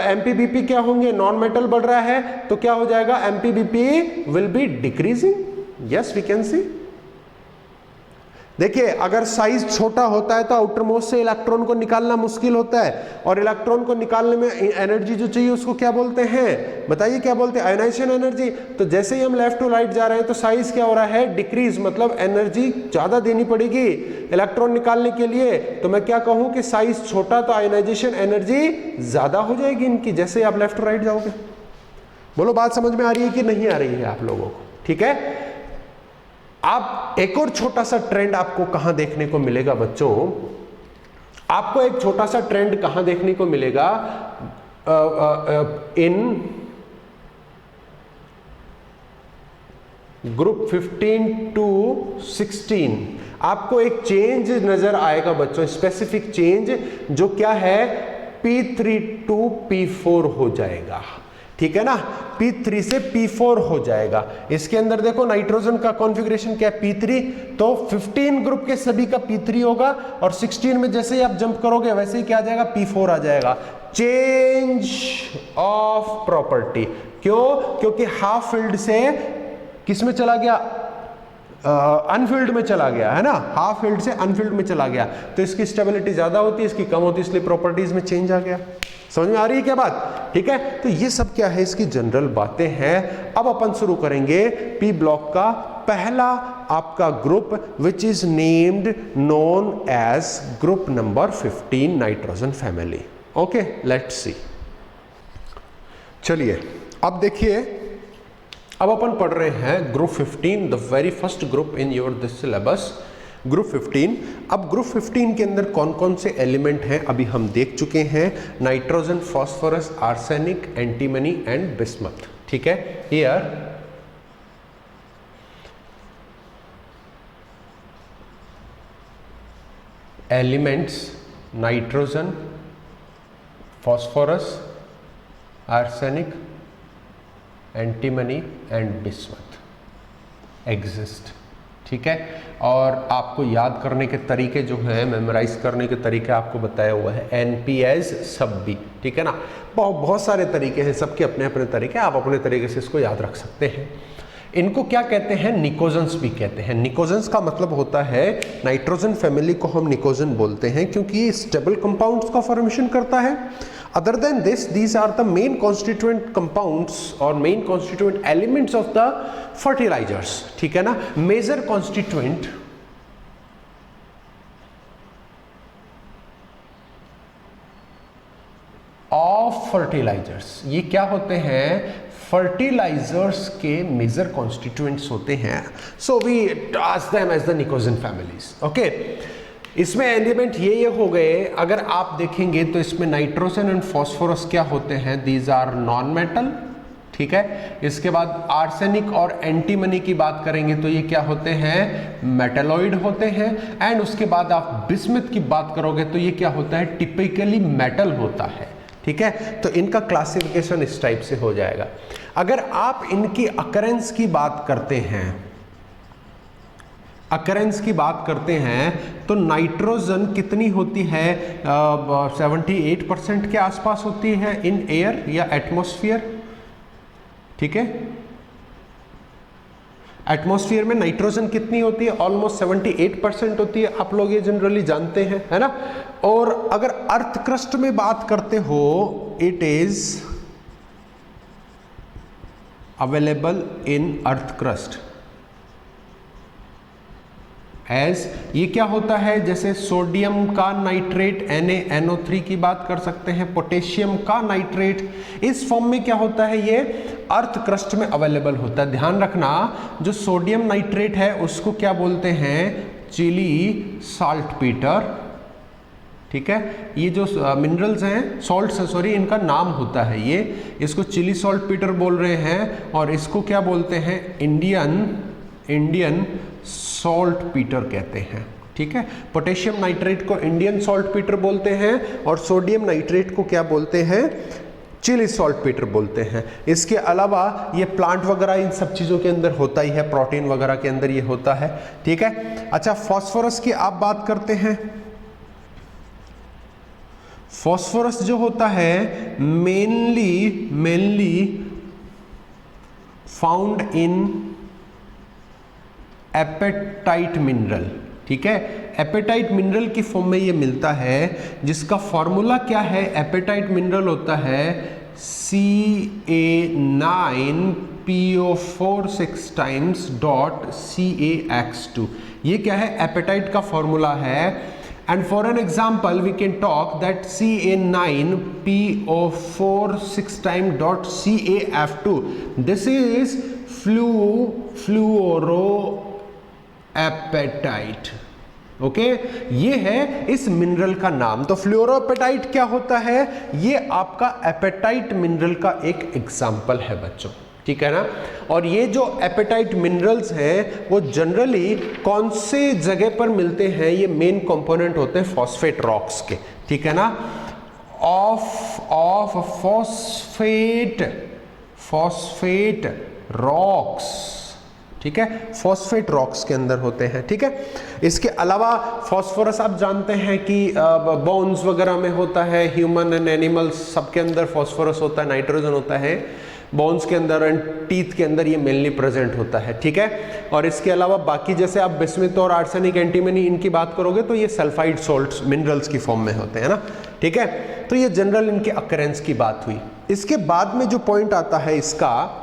एमपीबीपी क्या होंगे, नॉन मेटल बढ़ रहा है तो क्या हो जाएगा, MPBP will be decreasing. Yes we can see देखिए अगर साइज छोटा होता है तो आउटर मोस्ट से इलेक्ट्रॉन को निकालना मुश्किल होता है, और इलेक्ट्रॉन को निकालने में एनर्जी जो चाहिए उसको क्या बोलते हैं, बताइए क्या बोलते हैं, आयोनाइजेशन एनर्जी। तो जैसे ही हम लेफ्ट टू राइट जा रहे हैं तो साइज क्या हो रहा है, डिक्रीज, मतलब एनर्जी ज्यादा देनी पड़ेगी इलेक्ट्रॉन निकालने के लिए। तो मैं क्या कहूं कि साइज छोटा तो आयोनाइजेशन एनर्जी ज्यादा हो जाएगी इनकी, जैसे आप लेफ्ट टू राइट जाओगे। बोलो बात समझ में आ रही है कि नहीं आ रही है आप लोगों को? ठीक है। आप एक और छोटा सा ट्रेंड आपको कहां देखने को मिलेगा बच्चों, आपको एक छोटा सा ट्रेंड कहां देखने को मिलेगा, इन ग्रुप 15 टू 16 आपको एक चेंज नजर आएगा बच्चों, स्पेसिफिक चेंज, जो क्या है P3 टू P4 हो जाएगा। ठीक है ना, P3 से P4 हो जाएगा। इसके अंदर देखो नाइट्रोजन का कॉन्फ़िगरेशन क्या है, P3, तो 15 ग्रुप के सभी का P3 होगा, और 16 में जैसे ही आप जंप करोगे वैसे ही क्या आ जाएगा, P4 आ जाएगा। चेंज ऑफ प्रॉपर्टी, क्यों? क्योंकि हाफ फिल्ड से किस में चला गया, अनफिल्ड में चला गया है ना, हाफ फिल्ड से अनफिल्ड में चला गया, तो इसकी स्टेबिलिटी ज्यादा होती है, इसकी कम होती है, इसलिए प्रॉपर्टीज में चेंज आ गया। समझ में आ रही है क्या बात? ठीक है, तो ये सब क्या है, इसकी जनरल बातें हैं। अब अपन शुरू करेंगे पी ब्लॉक का पहला आपका group, which is named known age group number 15 nitrogen family. Okay, let's see. चलिए अब देखिए, अब अपन पढ़ रहे हैं group 15, the very first group in your this syllabus, group 15। अब ग्रुप 15 के अंदर कौन कौन से एलिमेंट हैं अभी हम देख चुके हैं, nitrogen, phosphorus, arsenic, antimony and bismuth. ठीक है, here elements nitrogen, phosphorus, arsenic, antimony and bismuth exist. ठीक है, और आपको याद करने के तरीके जो हैं, मेमोराइज करने के तरीके आपको बताया हुआ है, NPS सब भी। ठीक है ना, बहुत सारे तरीके हैं, सबके अपने अपने तरीके, आप अपने तरीके से इसको याद रख सकते हैं। इनको क्या कहते हैं, निकोजन्स भी कहते हैं। निकोजन्स का मतलब होता है, नाइट्रोजन फैमिली को हम निकोजन बोलते हैं क्योंकि स्टेबल कंपाउंड्स का फॉर्मेशन करता है। Other than this, these are the main constituent compounds or main constituent elements of the fertilizers. ठीक है ना, major constituent of fertilizers, ये क्या होते हैं, फर्टिलाइजर्स के मेजर कॉन्स्टिट्यूएंट्स होते हैं। So we ask them as the nicosin families. Okay, इसमें एलिमेंट ये हो गए। अगर आप देखेंगे तो इसमें नाइट्रोजन एंड फास्फोरस क्या होते हैं, दीज आर नॉन मेटल। ठीक है, इसके बाद आर्सेनिक और एंटीमनी की बात करेंगे तो ये क्या होते हैं, मेटलॉइड होते हैं। एंड उसके बाद आप बिस्मथ की बात करोगे तो ये क्या होता है, टिपिकली मेटल होता है। ठीक है, तो इनका क्लासिफिकेशन इस टाइप से हो जाएगा। अगर आप इनकी अकरेंस की बात करते हैं, अकरेंस की बात करते हैं तो नाइट्रोजन कितनी होती है, 78% के आसपास होती है इन एयर या एटमॉस्फेयर। ठीक है, एटमॉस्फेयर में नाइट्रोजन कितनी होती है, ऑलमोस्ट 78% होती है, आप लोग ये जनरली जानते हैं, है ना। और अगर अर्थ क्रस्ट में बात करते हो, it is available in earth crust as, ये क्या होता है, जैसे सोडियम का नाइट्रेट NaNO3 की बात कर सकते हैं, पोटेशियम का नाइट्रेट, इस फॉर्म में क्या होता है, ये अर्थ क्रस्ट में अवेलेबल होता है। ध्यान रखना, जो सोडियम नाइट्रेट है उसको क्या बोलते हैं, चिली साल्टपीटर। ठीक है, ये जो मिनरल्स हैं, सॉल्ट्स हैं, सॉरी, इनका नाम होता है ये, इसको चिली साल्टपीटर बोल रहे हैं, और इसको क्या बोलते हैं, इंडियन सॉल्ट पीटर कहते हैं। ठीक है, पोटेशियम नाइट्रेट को इंडियन सॉल्ट पीटर बोलते हैं, और सोडियम नाइट्रेट को क्या बोलते हैं, चिली सॉल्ट पीटर बोलते हैं। इसके अलावा ये प्लांट वगैरह इन सब चीज़ों के अंदर होता ही है, प्रोटीन वगैरह के अंदर ये होता है। ठीक है, अच्छा, फॉस्फोरस की आप बात करते हैं। फॉस्फोरस जो होता है mainly found in apatite mineral. ठीक है। एपेटाइट मिनरल की फॉर्म में ये मिलता है, जिसका फॉर्मूला क्या है, एपेटाइट मिनरल होता है Ca9PO4 6 टाइम्स डॉट CaX2। ये क्या है, एपेटाइट का फॉर्मूला है। And for an example we can talk that Ca9PO4 6 time dot CaF2, this is fluoro apatite. Okay, ये है इस मिनरल का नाम। तो फ्लोरोएपेटाइट क्या होता है, ये आपका एपेटाइट मिनरल का एक एग्जाम्पल है बच्चों, ठीक है ना। और ये जो एपेटाइट मिनरल्स हैं वो जनरली कौन से जगह पर मिलते हैं, ये मेन कंपोनेंट होते हैं फॉस्फेट रॉक्स के, ठीक है ना। ऑफ फॉस्फेट रॉक्स, ठीक है, फॉस्फेट रॉक्स के अंदर होते हैं, ठीक है। इसके अलावा फॉस्फोरस आप जानते हैं कि बोन्स वगैरह में होता है, ह्यूमन एंड एनिमल्स सबके अंदर फॉस्फोरस होता है, नाइट्रोजन होता है बोन्स के अंदर एंड टीथ के अंदर, ये मेनली प्रेजेंट होता है, ठीक है। और इसके अलावा बाकी जैसे आप बिस्मुथ और आर्सेनिक, एंटीमनी इनकी बात करोगे तो ये सल्फाइड सॉल्ट्स मिनरल्स की फॉर्म में होते हैं ना, ठीक है। तो ये जनरल इनके अकरेंस की बात हुई। इसके बाद में जो पॉइंट आता है इसका,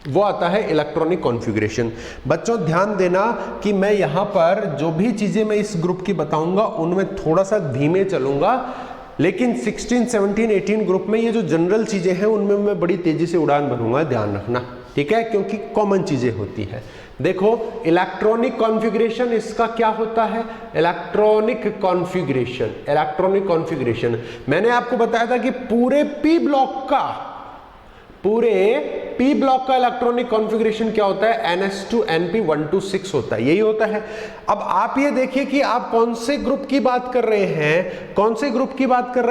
वो आता है इलेक्ट्रॉनिक कॉन्फ़िगरेशन। बच्चों ध्यान देना कि मैं यहाँ पर जो भी चीज़ें मैं इस ग्रुप की बताऊंगा उनमें थोड़ा सा धीमे चलूंगा, लेकिन 16, 17, 18 ग्रुप में ये जो जनरल चीज़ें हैं उनमें मैं बड़ी तेज़ी से उड़ान भरूंगा, ध्यान रखना, ठीक है, क्योंकि कॉमन चीज़ें होती है। देखो इलेक्ट्रॉनिक कॉन्फ़िगरेशन इसका क्या होता है, इलेक्ट्रॉनिक कॉन्फ़िगरेशन मैंने आपको बताया था कि पूरे पी ब्लॉक का इलेक्ट्रॉनिक कॉन्फ़िगरेशन क्या होता है, NS2NP126 होता है, यही होता है। अब आप ये देखिए कि आप कौन से ग्रुप की बात कर रहे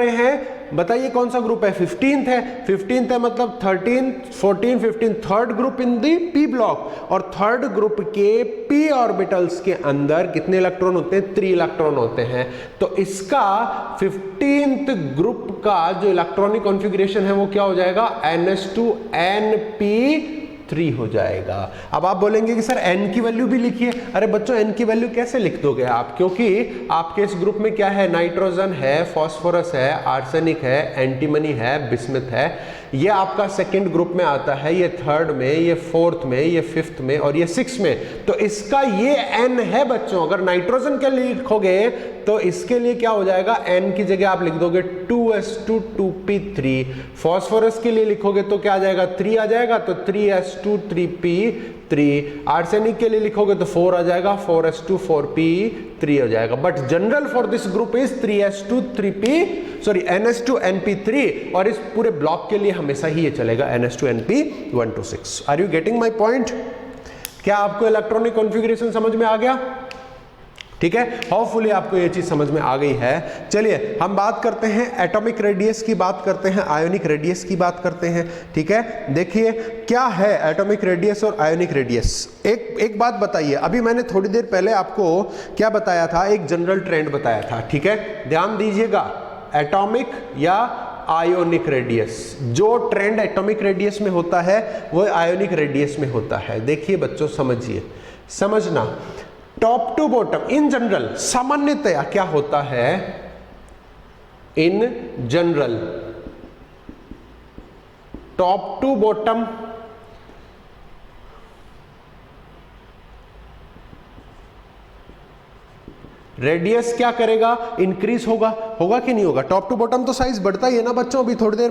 हैं, बताइए कौन सा ग्रुप है, 15th है। 15th है मतलब 13, 14, 15, third group in the P block. और थर्ड ग्रुप के पी ऑर्बिटल्स के अंदर कितने इलेक्ट्रॉन होते हैं, 3 इलेक्ट्रॉन होते हैं। तो इसका 15th ग्रुप का जो इलेक्ट्रॉनिक कॉन्फ़िगरेशन है वो क्या हो जाएगा, NS2NP3 हो जाएगा। अब आप बोलेंगे कि सर n की वैल्यू भी लिखिए। अरे बच्चों n की वैल्यू कैसे लिख दोगे आप, क्योंकि आपके इस ग्रुप में क्या है, नाइट्रोजन है, फॉस्फोरस है, आर्सेनिक है, एंटीमनी है, बिस्मुथ है। ये आपका सेकंड ग्रुप में आता है, ये थर्ड में, ये फोर्थ में, ये फिफ्थ में और ये सिक्स में। तो इसका ये n है बच्चों। अगर नाइट्रोजन के लिए लिखोगे तो इसके लिए क्या हो जाएगा, n की जगह आप लिख दोगे 2s2 2p3। फॉस्फोरस के लिए लिखोगे तो क्या आ जाएगा, 3 आ जाएगा, तो 3s2 3p3। आर्सेनिक के लिए लिखोगे तो 4 आ जाएगा, 4s2 4p3 हो जाएगा। But general for this group is NS2NP3, और इस पूरे ब्लॉक के लिए हमेशा ही ये चलेगा NS2NP126। Are you getting my point? क्या आपको इलेक्ट्रॉनिक कॉन्फ़िगरेशन समझ में आ गया? ठीक है, होपफुली आपको ये चीज समझ में आ गई है। चलिए हम बात करते हैं एटॉमिक रेडियस की, बात करते हैं आयोनिक रेडियस की, बात करते हैं। ठीक है, देखिए क्या है एटॉमिक रेडियस और आयोनिक रेडियस। एक बात बताइए, अभी मैंने थोड़ी देर पहले आपको क्या बताया था, एक जनरल ट्रेंड बताया था। ठीक है, ध्यान दीजिएगा, एटॉमिक या आयोनिक रेडियस, जो ट्रेंड एटॉमिक रेडियस में होता है वो आयोनिक रेडियस में होता है। देखिए बच्चों समझिए, समझना, top to bottom in general सामान्यतया क्या होता है, in general top to bottom radius क्या करेगा, इंक्रीज होगा कि नहीं होगा? टॉप टू बॉटम तो साइज बढ़ता ही है ना बच्चों। अभी थोड़ी देर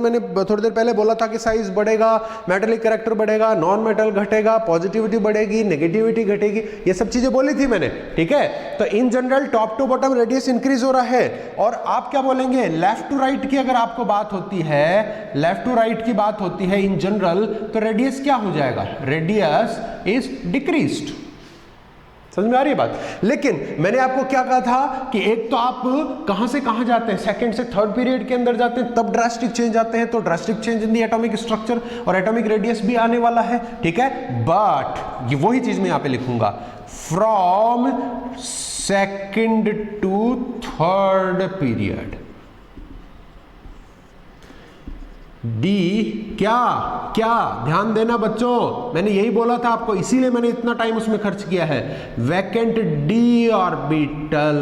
पहले बोला था कि साइज बढ़ेगा, मेटेलिक कैरेक्टर बढ़ेगा, नॉन मेटल घटेगा, पॉजिटिविटी बढ़ेगी, नेगेटिविटी घटेगी, ये सब चीजें बोली थी मैंने। ठीक है, तो in general top to bottom radius increase हो रहा है। और आप क्या बोलेंगे, लेफ्ट टू राइट की अगर आपको बात होती है, लेफ्ट टू राइट की बात होती है इन जनरल, तो रेडियस क्या हो जाएगा, रेडियस इज डिक्रीज्ड। समझ में आ रही है बात? लेकिन मैंने आपको क्या कहा था कि एक तो आप कहां से कहां जाते हैं, सेकंड से थर्ड पीरियड के अंदर जाते हैं, तब ड्रास्टिक चेंज आते हैं। तो ड्रास्टिक चेंज इन दी एटॉमिक स्ट्रक्चर और एटॉमिक रेडियस भी आने वाला है। ठीक है, बट ये वही चीज मैं यहां पे लिखूंगा, from second to third period. D क्या क्या, ध्यान देना बच्चों, मैंने यही बोला था आपको, इसीलिए मैंने इतना टाइम उसमें खर्च किया है। Vacant d orbital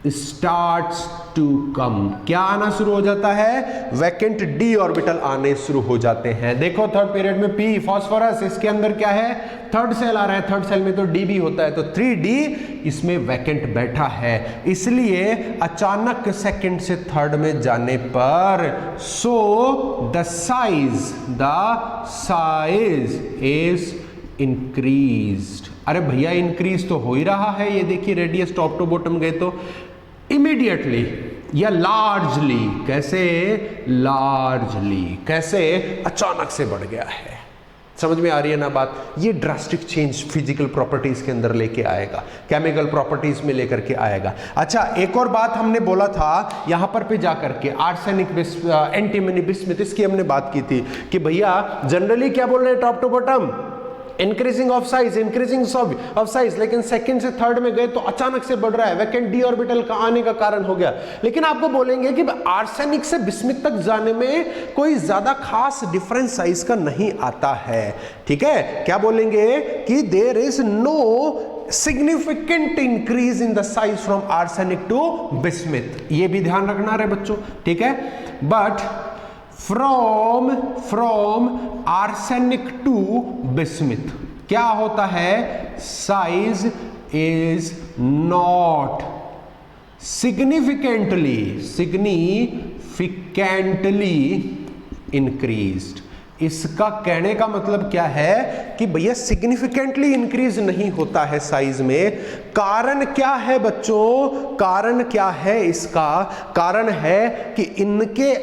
starts to come, क्या आना शुरू हो जाता है? वैकेंट डी ऑर्बिटल आने शुरू हो जाते हैं। देखो थर्ड पीरियड में पी फास्फोरस, इसके अंदर क्या है? थर्ड सेल आ रहा है, थर्ड सेल में तो डी भी होता है, तो 3D इसमें वैकेंट बैठा है, इसलिए अचानक सेकंड से थर्ड में जाने पर so the size is increased. अरे भैया इंक्रीज तो हो ही रहा है, ये देखिए रेडियस टॉप टू बॉटम गए तो इमीडिएटली या लार्जली, कैसे? लार्जली कैसे? अचानक से बढ़ गया है। समझ में आ रही है ना बात? ये ड्रास्टिक चेंज फिजिकल प्रॉपर्टीज के अंदर लेके आएगा, केमिकल प्रॉपर्टीज में लेकर के आएगा। अच्छा एक और बात हमने बोला था यहां पर पे जाकर के, आर्सेनिक एंटीमनी बिस्मथ, इसकी हमने बात की थी कि भैया जनरली क्या बोल रहे हैं top to bottom? Increasing of size, increasing of size, लेकिन सेकंड से थर्ड में गए तो अचानक से बढ़ रहा है, वैकेंट डी ऑर्बिटल का आने का कारण हो गया। लेकिन आपको बोलेंगे कि आर्सेनिक से बिस्मिथ तक जाने में कोई ज्यादा खास डिफरेंस साइज का नहीं आता है, ठीक है? क्या बोलेंगे कि there is no significant increase in the size from arsenic to bismuth, ये भी ध्यान रखना है बच्चों, ठीक है? But from arsenic to bismuth क्या होता है? Size is not significantly increased. इसका कहने का मतलब क्या है कि भैया सिग्निफिकेंटली इंक्रीज नहीं होता है साइज में। कारण क्या है बच्चों? कारण क्या है इसका? कारण है कि इनके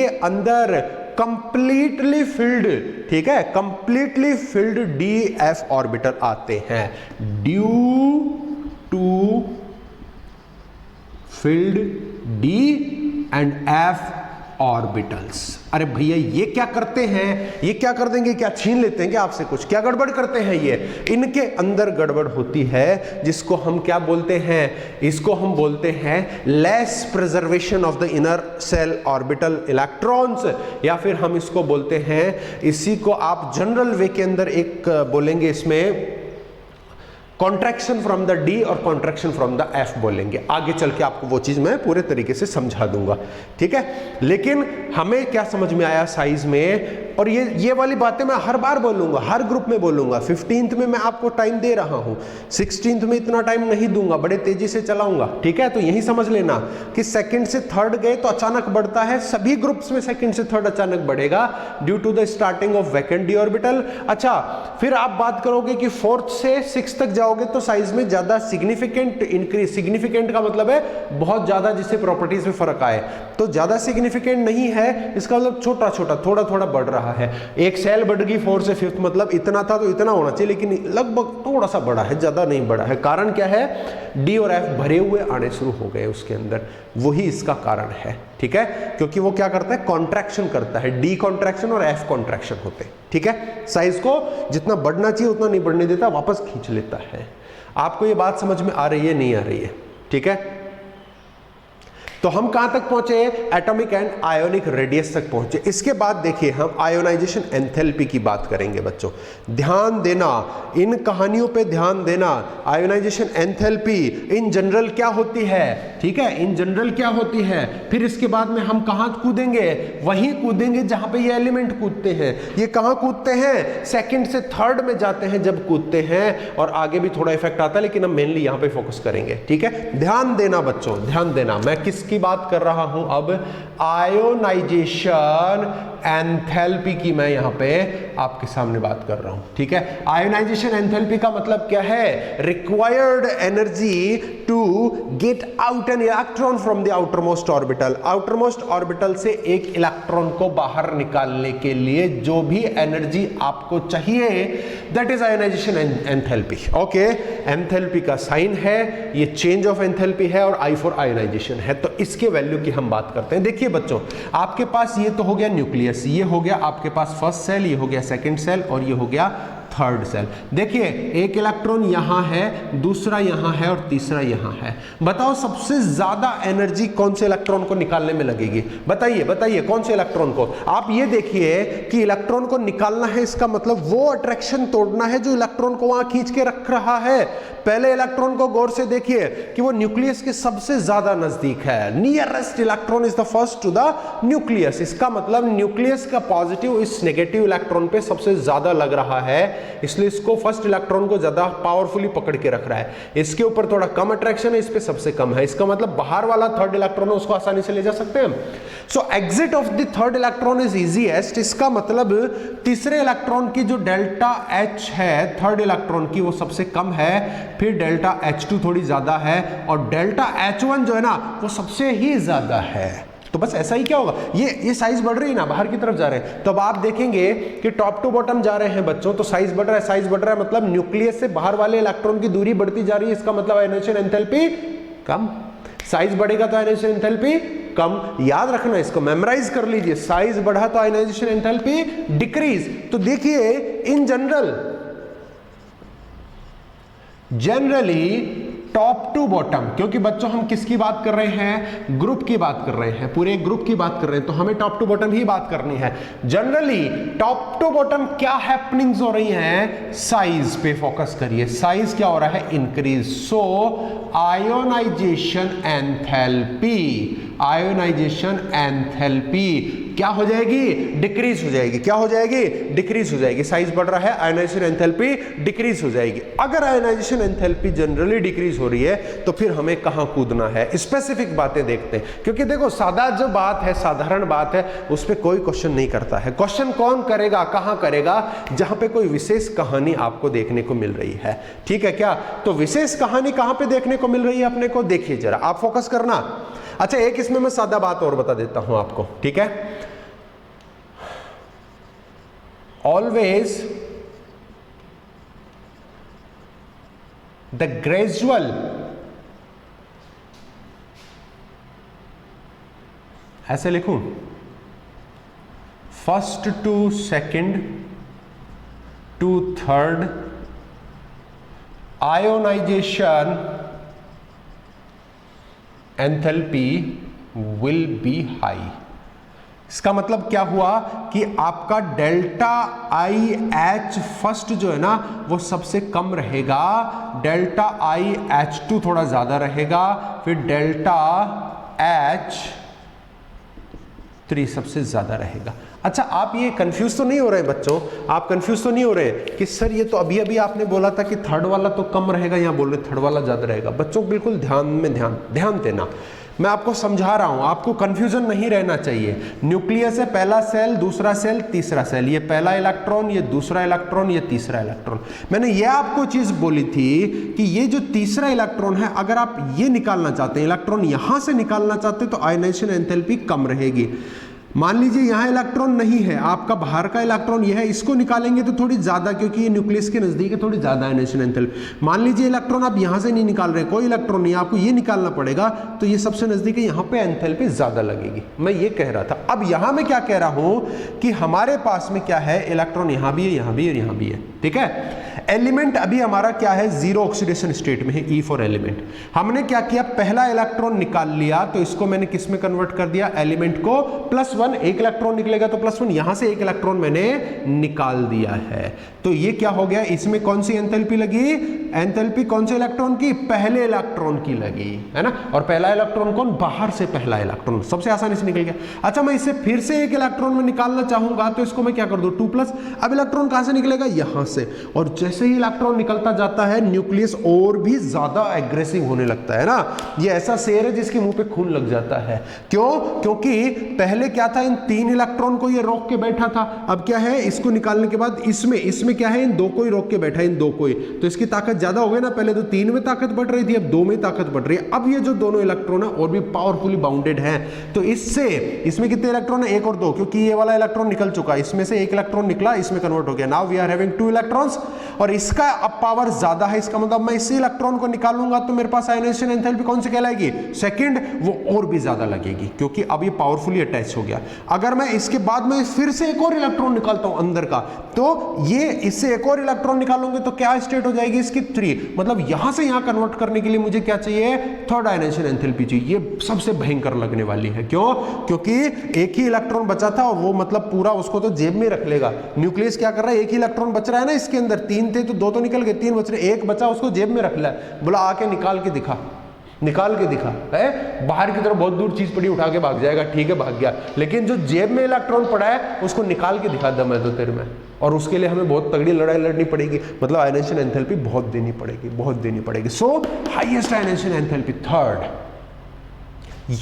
अंदर कंप्लीटली फिल्ड, ठीक है, completely filled d f orbital आते हैं, due to filled d and f orbitals. अरे भैया ये क्या करते हैं? ये क्या कर देंगे? क्या छीन लेते हैं क्या आपसे कुछ? क्या गड़बड़ करते हैं? ये इनके अंदर गड़बड़ होती है, जिसको हम क्या बोलते हैं? इसको हम बोलते हैं less preservation of the inner shell orbital electrons, या फिर हम इसको बोलते हैं, इसी को आप जनरल वे के अंदर एक बोलेंगे इसमें कॉन्ट्रैक्शन फ्रॉम द डी और कॉन्ट्रैक्शन फ्रॉम द एफ बोलेंगे। आगे चल के आपको वो चीज मैं पूरे तरीके से समझा दूंगा, ठीक है? लेकिन हमें क्या समझ में आया साइज में, और ये वाली बातें मैं हर बार बोलूंगा, हर ग्रुप में बोलूंगा। 15th में मैं आपको टाइम दे रहा हूं, 16th में इतना टाइम नहीं दूंगा, बड़े तेजी से चलाऊंगा, ठीक है? तो यही समझ लेना कि सेकंड से थर्ड गए तो अचानक बढ़ता है, सभी ग्रुप्स में सेकंड से थर्ड अचानक बढ़ेगा due to the starting of vacant d orbital. अच्छा फिर आप बात करोगे कि फोर्थ से सिक्स तक जाओगे तो साइज में ज्यादा सिग्निफिकेंट इंक्रीज, सिग्निफिकेंट का मतलब है बहुत ज्यादा, जिससे प्रॉपर्टीज में फर्क आए, तो ज्यादा सिग्निफिकेंट नहीं है, इसका मतलब छोटा छोटा थोड़ा थोड़ा बढ़ रहा है। एक सेल बढ़ गई 4 से 5th, मतलब इतना था तो इतना होना चाहिए, लेकिन लगभग थोड़ा सा बढ़ा है, ज्यादा नहीं बढ़ा है। कारण क्या है? डी और एफ भरे हुए आने शुरू हो गए उसके अंदर, वही इसका कारण है, ठीक है? क्योंकि वो क्या करता है? कॉन्ट्रैक्शन करता है, डी कॉन्ट्रैक्शन और एफ कॉन्ट्रैक्शन होते हैं, ठीक है? साइज को जितना बढ़ना चाहिए उतना नहीं बढ़ने देता, वापस खींच लेता है। आपको ये बात समझ में आ रही है? नहीं आ रही है? ठीक है? तो हम कहां तक पहुंचे? एटॉमिक एंड आयोनिक रेडियस तक पहुंचे। इसके बाद देखिए हम आयोनाइजेशन एंथैल्पी की बात करेंगे बच्चों, ध्यान देना, इन कहानियों पे ध्यान देना। आयोनाइजेशन एंथैल्पी इन जनरल क्या होती है, ठीक है? इन जनरल क्या होती है, फिर इसके बाद में हम कहां कूदेंगे? वहीं कूदेंगे जहां पे ये एलिमेंट कूदते हैं। ये कहां कूदते हैं? सेकंड से थर्ड में जाते हैं जब कूदते हैं, और आगे भी थोड़ा इफेक्ट आता है, लेकिन हम मेनली यहां पे फोकस करेंगे, ठीक है? ध्यान देना बच्चों, ध्यान देना। मैं किसकी बात कर रहा हूं अब? आयोनाइजेशन एंथैल्पी की मैं यहां पे आपके सामने बात कर रहा हूं, ठीक है? आयोनाइजेशन एंथैल्पी का मतलब क्या है? Required energy to get out an electron from the outermost orbital. Outermost orbital से एक इलेक्ट्रॉन को बाहर निकालने के लिए जो भी एनर्जी आपको चाहिए, that is ionisation enthalpy. Okay, enthalpy का साइन है, ये चेंज ऑफ एंथैल्पी है, और आई फॉर आयोनाइजेशन है। तो इसके वैल्यू की हम बात करते हैं। देखिए बच्चों, आपके पास ये तो हो गया न्यूक्लियस, ये हो गया आपके पास फर्स्ट सेल, ये हो गया सेकंड सेल, और ये हो गया थर्ड सेल। देखिए एक इलेक्ट्रॉन यहां है, दूसरा यहां है और तीसरा यहां है। बताओ सबसे ज्यादा एनर्जी कौन से इलेक्ट्रॉन को निकालने में लगेगी? बताइए बताइए कौन से इलेक्ट्रॉन को? आप ये देखिए कि इलेक्ट्रॉन को निकालना है, इसका मतलब वो अट्रैक्शन तोड़ना है जो इलेक्ट्रॉन को वहां खींच के रख रहा है। पहले इलेक्ट्रॉन को गौर से देखिए कि वो न्यूक्लियस के सबसे ज्यादा नजदीक है। Nearest electron is the first to the nucleus. इसका मतलब न्यूक्लियस का पॉजिटिव इस नेगेटिव इलेक्ट्रॉन पे सबसे ज्यादा लग रहा है, इसलिए इसको फर्स्ट इलेक्ट्रॉन को ज्यादा पावरफुली पकड़ के रख रहा है। इसके ऊपर थोड़ा कम अट्रैक्शन है, इस पे सबसे कम है। इसका मतलब बाहर वाला थर्ड इलेक्ट्रॉन है उसको आसानी से ले जा सकते हैं हम। So exit of the third electron is easiest. इसका मतलब तीसरे इलेक्ट्रॉन की जो डेल्टा H है थर्ड इलेक्ट्रॉन की वो सबसे कम है, फिर डेल्टा H2 थोड़ी ज्यादा है और डेल्टा H1 जो है ना वो सबसे ही ज्यादा है। तो बस ऐसा ही क्या होगा, ये साइज बढ़ रही है ना, बाहर की तरफ जा रहे हैं। तो अब आप देखेंगे कि टॉप टू बॉटम जा रहे हैं बच्चों, तो साइज बढ़ रहा है। साइज बढ़ रहा है मतलब न्यूक्लियस से बाहर वाले इलेक्ट्रॉन की दूरी बढ़ती जा रही है। इसका मतलब आयोनाइजेशन एंथैल्पी कम। साइज बढ़ेगा तो आयोनाइजेशन एंथैल्पी कम। याद रखना, इसको मेमोराइज कर लीजिए। साइज बढ़ा तो आयोनाइजेशन एंथैल्पी डिक्रीज। तो देखिए in generally top to bottom, क्योंकि बच्चों हम किसकी बात कर रहे हैं? ग्रुप की बात कर रहे हैं, पूरे ग्रुप की बात कर रहे हैं, तो हमें टॉप टू बॉटम ही बात करनी है। जनरली टॉप टू बॉटम क्या हैपनिंग्स हो रही हैं? साइज पे फोकस करिए। साइज क्या हो रहा है? इंक्रीज। सो आयोनाइजेशन एंथैल्पी, आयोनाइजेशन एंथैल्पी क्या हो जाएगी? डिक्रीज हो जाएगी। क्या हो जाएगी? डिक्रीज हो जाएगी। साइज बढ़ रहा है, आयोनाइजेशन एंथैल्पी डिक्रीज हो जाएगी। अगर आयोनाइजेशन एंथैल्पी जनरली डिक्रीज हो रही है तो फिर हमें कहां कूदना है? स्पेसिफिक बातें देखते हैं, क्योंकि देखो सादा जो बात है, साधारण बात है, उस पर कोई क्वेश्चन नहीं करता है। क्वेश्चन कौन करेगा, कहां करेगा? जहां पे कोई विशेष कहानी आपको देखने को मिल रही है। ठीक है क्या? तो विशेष कहानी कहां पे देखने को मिल रही है अपने को? देखिए जरा, आप फोकस करना। अच्छा एक इसमें मैं सादा बात और बता देता हूं आपको, ठीक है? ऑलवेज द ग्रेजुअल, ऐसे लिखूं, first to second to third ionisation enthalpy will be high. इसका मतलब क्या हुआ कि आपका डेल्टा IH फर्स्ट जो है ना वो सबसे कम रहेगा, डेल्टा IH2 थोड़ा ज्यादा रहेगा, फिर डेल्टा H3 सबसे ज्यादा रहेगा। अच्छा आप ये कंफ्यूज तो नहीं हो रहे बच्चों? आप कंफ्यूज तो नहीं हो रहे कि सर ये तो अभी अभी आपने बोला था कि थर्ड वाला तो कम रहेगा, यहाँ बोल रहे थर्ड वाला ज्यादा रहेगा। बच्चों बिल्कुल ध्यान देना, मैं आपको समझा रहा हूं, आपको कंफ्यूजन नहीं रहना चाहिए। न्यूक्लियस है, पहला सेल, दूसरा सेल, तीसरा सेल, ये पहला इलेक्ट्रॉन, ये दूसरा इलेक्ट्रॉन, ये तीसरा इलेक्ट्रॉन। मैंने ये आपको चीज बोली थी कि ये जो तीसरा इलेक्ट्रॉन है, अगर आप ये निकालना चाहते हैं, इलेक्ट्रॉन यहां से निकालना चाहते हैं, तो आयोनाइजेशन एंथैल्पी कम रहेगी। मान लीजिए यहाँ इलेक्ट्रॉन नहीं है, आपका बाहर का इलेक्ट्रॉन यह है, इसको निकालेंगे तो थोड़ी ज्यादा, क्योंकि ये न्यूक्लियस के नजदीक है, थोड़ी ज्यादा आयोनाइजेशन एंथैल्पी। मान लीजिए इलेक्ट्रॉन आप यहाँ से नहीं निकाल रहे, कोई इलेक्ट्रॉन नहीं, आपको ये निकालना पड़ेगा, तो ये सबसे नजदीक है, यहाँ पे एंथैल्पी ज्यादा लगेगी। मैं ये कह रहा था। अब यहाँ मैं क्या कह रहा हूं कि हमारे पास में क्या है, इलेक्ट्रॉन यहाँ भी है, यहाँ भी है और यहाँ भी है। ठीक है, एलिमेंट अभी हमारा क्या है, जीरो ऑक्सीडेशन स्टेट में है, E फॉर एलिमेंट। हमने क्या किया, पहला इलेक्ट्रॉन निकाल लिया, तो इसको मैंने किस में कन्वर्ट कर दिया, एलिमेंट को +1, एक इलेक्ट्रॉन निकलेगा तो +1, यहां से एक इलेक्ट्रॉन मैंने निकाल दिया है। तो ये क्या हो गया, इसमें कौन सी एंथैल्पी लगी, एंथैल्पी कौन से इलेक्ट्रॉन की, पहले इलेक्ट्रॉन की लगी, है ना। और पहला इलेक्ट्रॉन कौन, बाहर से पहला इलेक्ट्रॉन, सबसे आसानी से निकल गया। अच्छा मैं इसे फिर से एक इलेक्ट्रॉन में निकालना चाहूंगा, तो इसको मैं क्या कर दूं, 2+, अब इलेक्ट्रॉन कहां से निकलेगा, यहां से। और जैसे ही इलेक्ट्रॉन निकलता जाता है, न्यूक्लियस और भी ज्यादा एग्रेसिव होने लगता है ना। ये ऐसा शेर है जिसके मुंह पे खून लग जाता है। क्यों, क्योंकि पहले क्या था, इन 3 इलेक्ट्रॉन को ये रोक के बैठा था, अब क्या है, इसको निकालने के बाद इसमें क्या है, इन 2 को ही रोक के बैठा है, इन 2 को ही, तो इसकी ताकत ज्यादा हो गई ना। पहले तो 3 में ताकत बढ़ रही थी, अब 2 में ताकत बढ़ रही है। अब ये जो दोनों इलेक्ट्रॉन है और भी पावरफुली बाउंडेड हैं, तो इससे इसमें कितने इलेक्ट्रॉन है, 1 और 2, क्योंकि ये वाला इलेक्ट्रॉन निकल चुका है, इसमें से एक इलेक्ट्रॉन निकला, इसमें कन्वर्ट हो गया। Now we are having 2 electrons. और इसका अब पावर ज्यादा है, इसका मतलब मैं इसी इलेक्ट्रॉन को निकालूंगा तो मेरे पास आयोनाइजेशन एंथैल्पी कौन सी कहलाएगी, सेकंड, वो और भी ज्यादा लगेगी क्योंकि अब ये पावरफुली अटैच हो गया। अगर मैं इसके बाद में फिर से एक और इलेक्ट्रॉन निकालता हूं अंदर का, तो ये इससे एक और इलेक्ट्रॉन निकालूंगे तो क्या स्टेट हो जाएगी इसकी 3, मतलब यहां से यहां कन्वर्ट करने के लिए मुझे क्या चाहिए, थर्ड आयोनाइजेशन एंथैल्पी चाहिए। ये सबसे भयंकर लगने वाली है, क्यों, क्योंकि एक ही इलेक्ट्रॉन बचा था और वो मतलब पूरा उसको तो जेब में रख लेगा। न्यूक्लियस क्या कर रहा है, एक ही इलेक्ट्रॉन बच रहा है ना, इसके अंदर 3 थे तो 2 तो निकल गए, 3 बच रहे, एक बचा उसको जेब में रख लिया, बोला आके निकाल के दिखा, निकाल के दिखा है, बाहर की तरफ बहुत दूर चीज पड़ी उठा के भाग जाएगा, ठीक है भाग गया, लेकिन जो जेब में इलेक्ट्रॉन पड़ा है उसको निकाल के दिखा, दम है तो तेरे में, और उसके लिए हमें बहुत तगड़ी लड़ाई लड़नी पड़ेगी, मतलब आयोनाइजेशन एंथैल्पी बहुत देनी पड़ेगी, बहुत देनी पड़ेगी। सो हाईएस्ट आयोनाइजेशन एंथैल्पी थर्ड।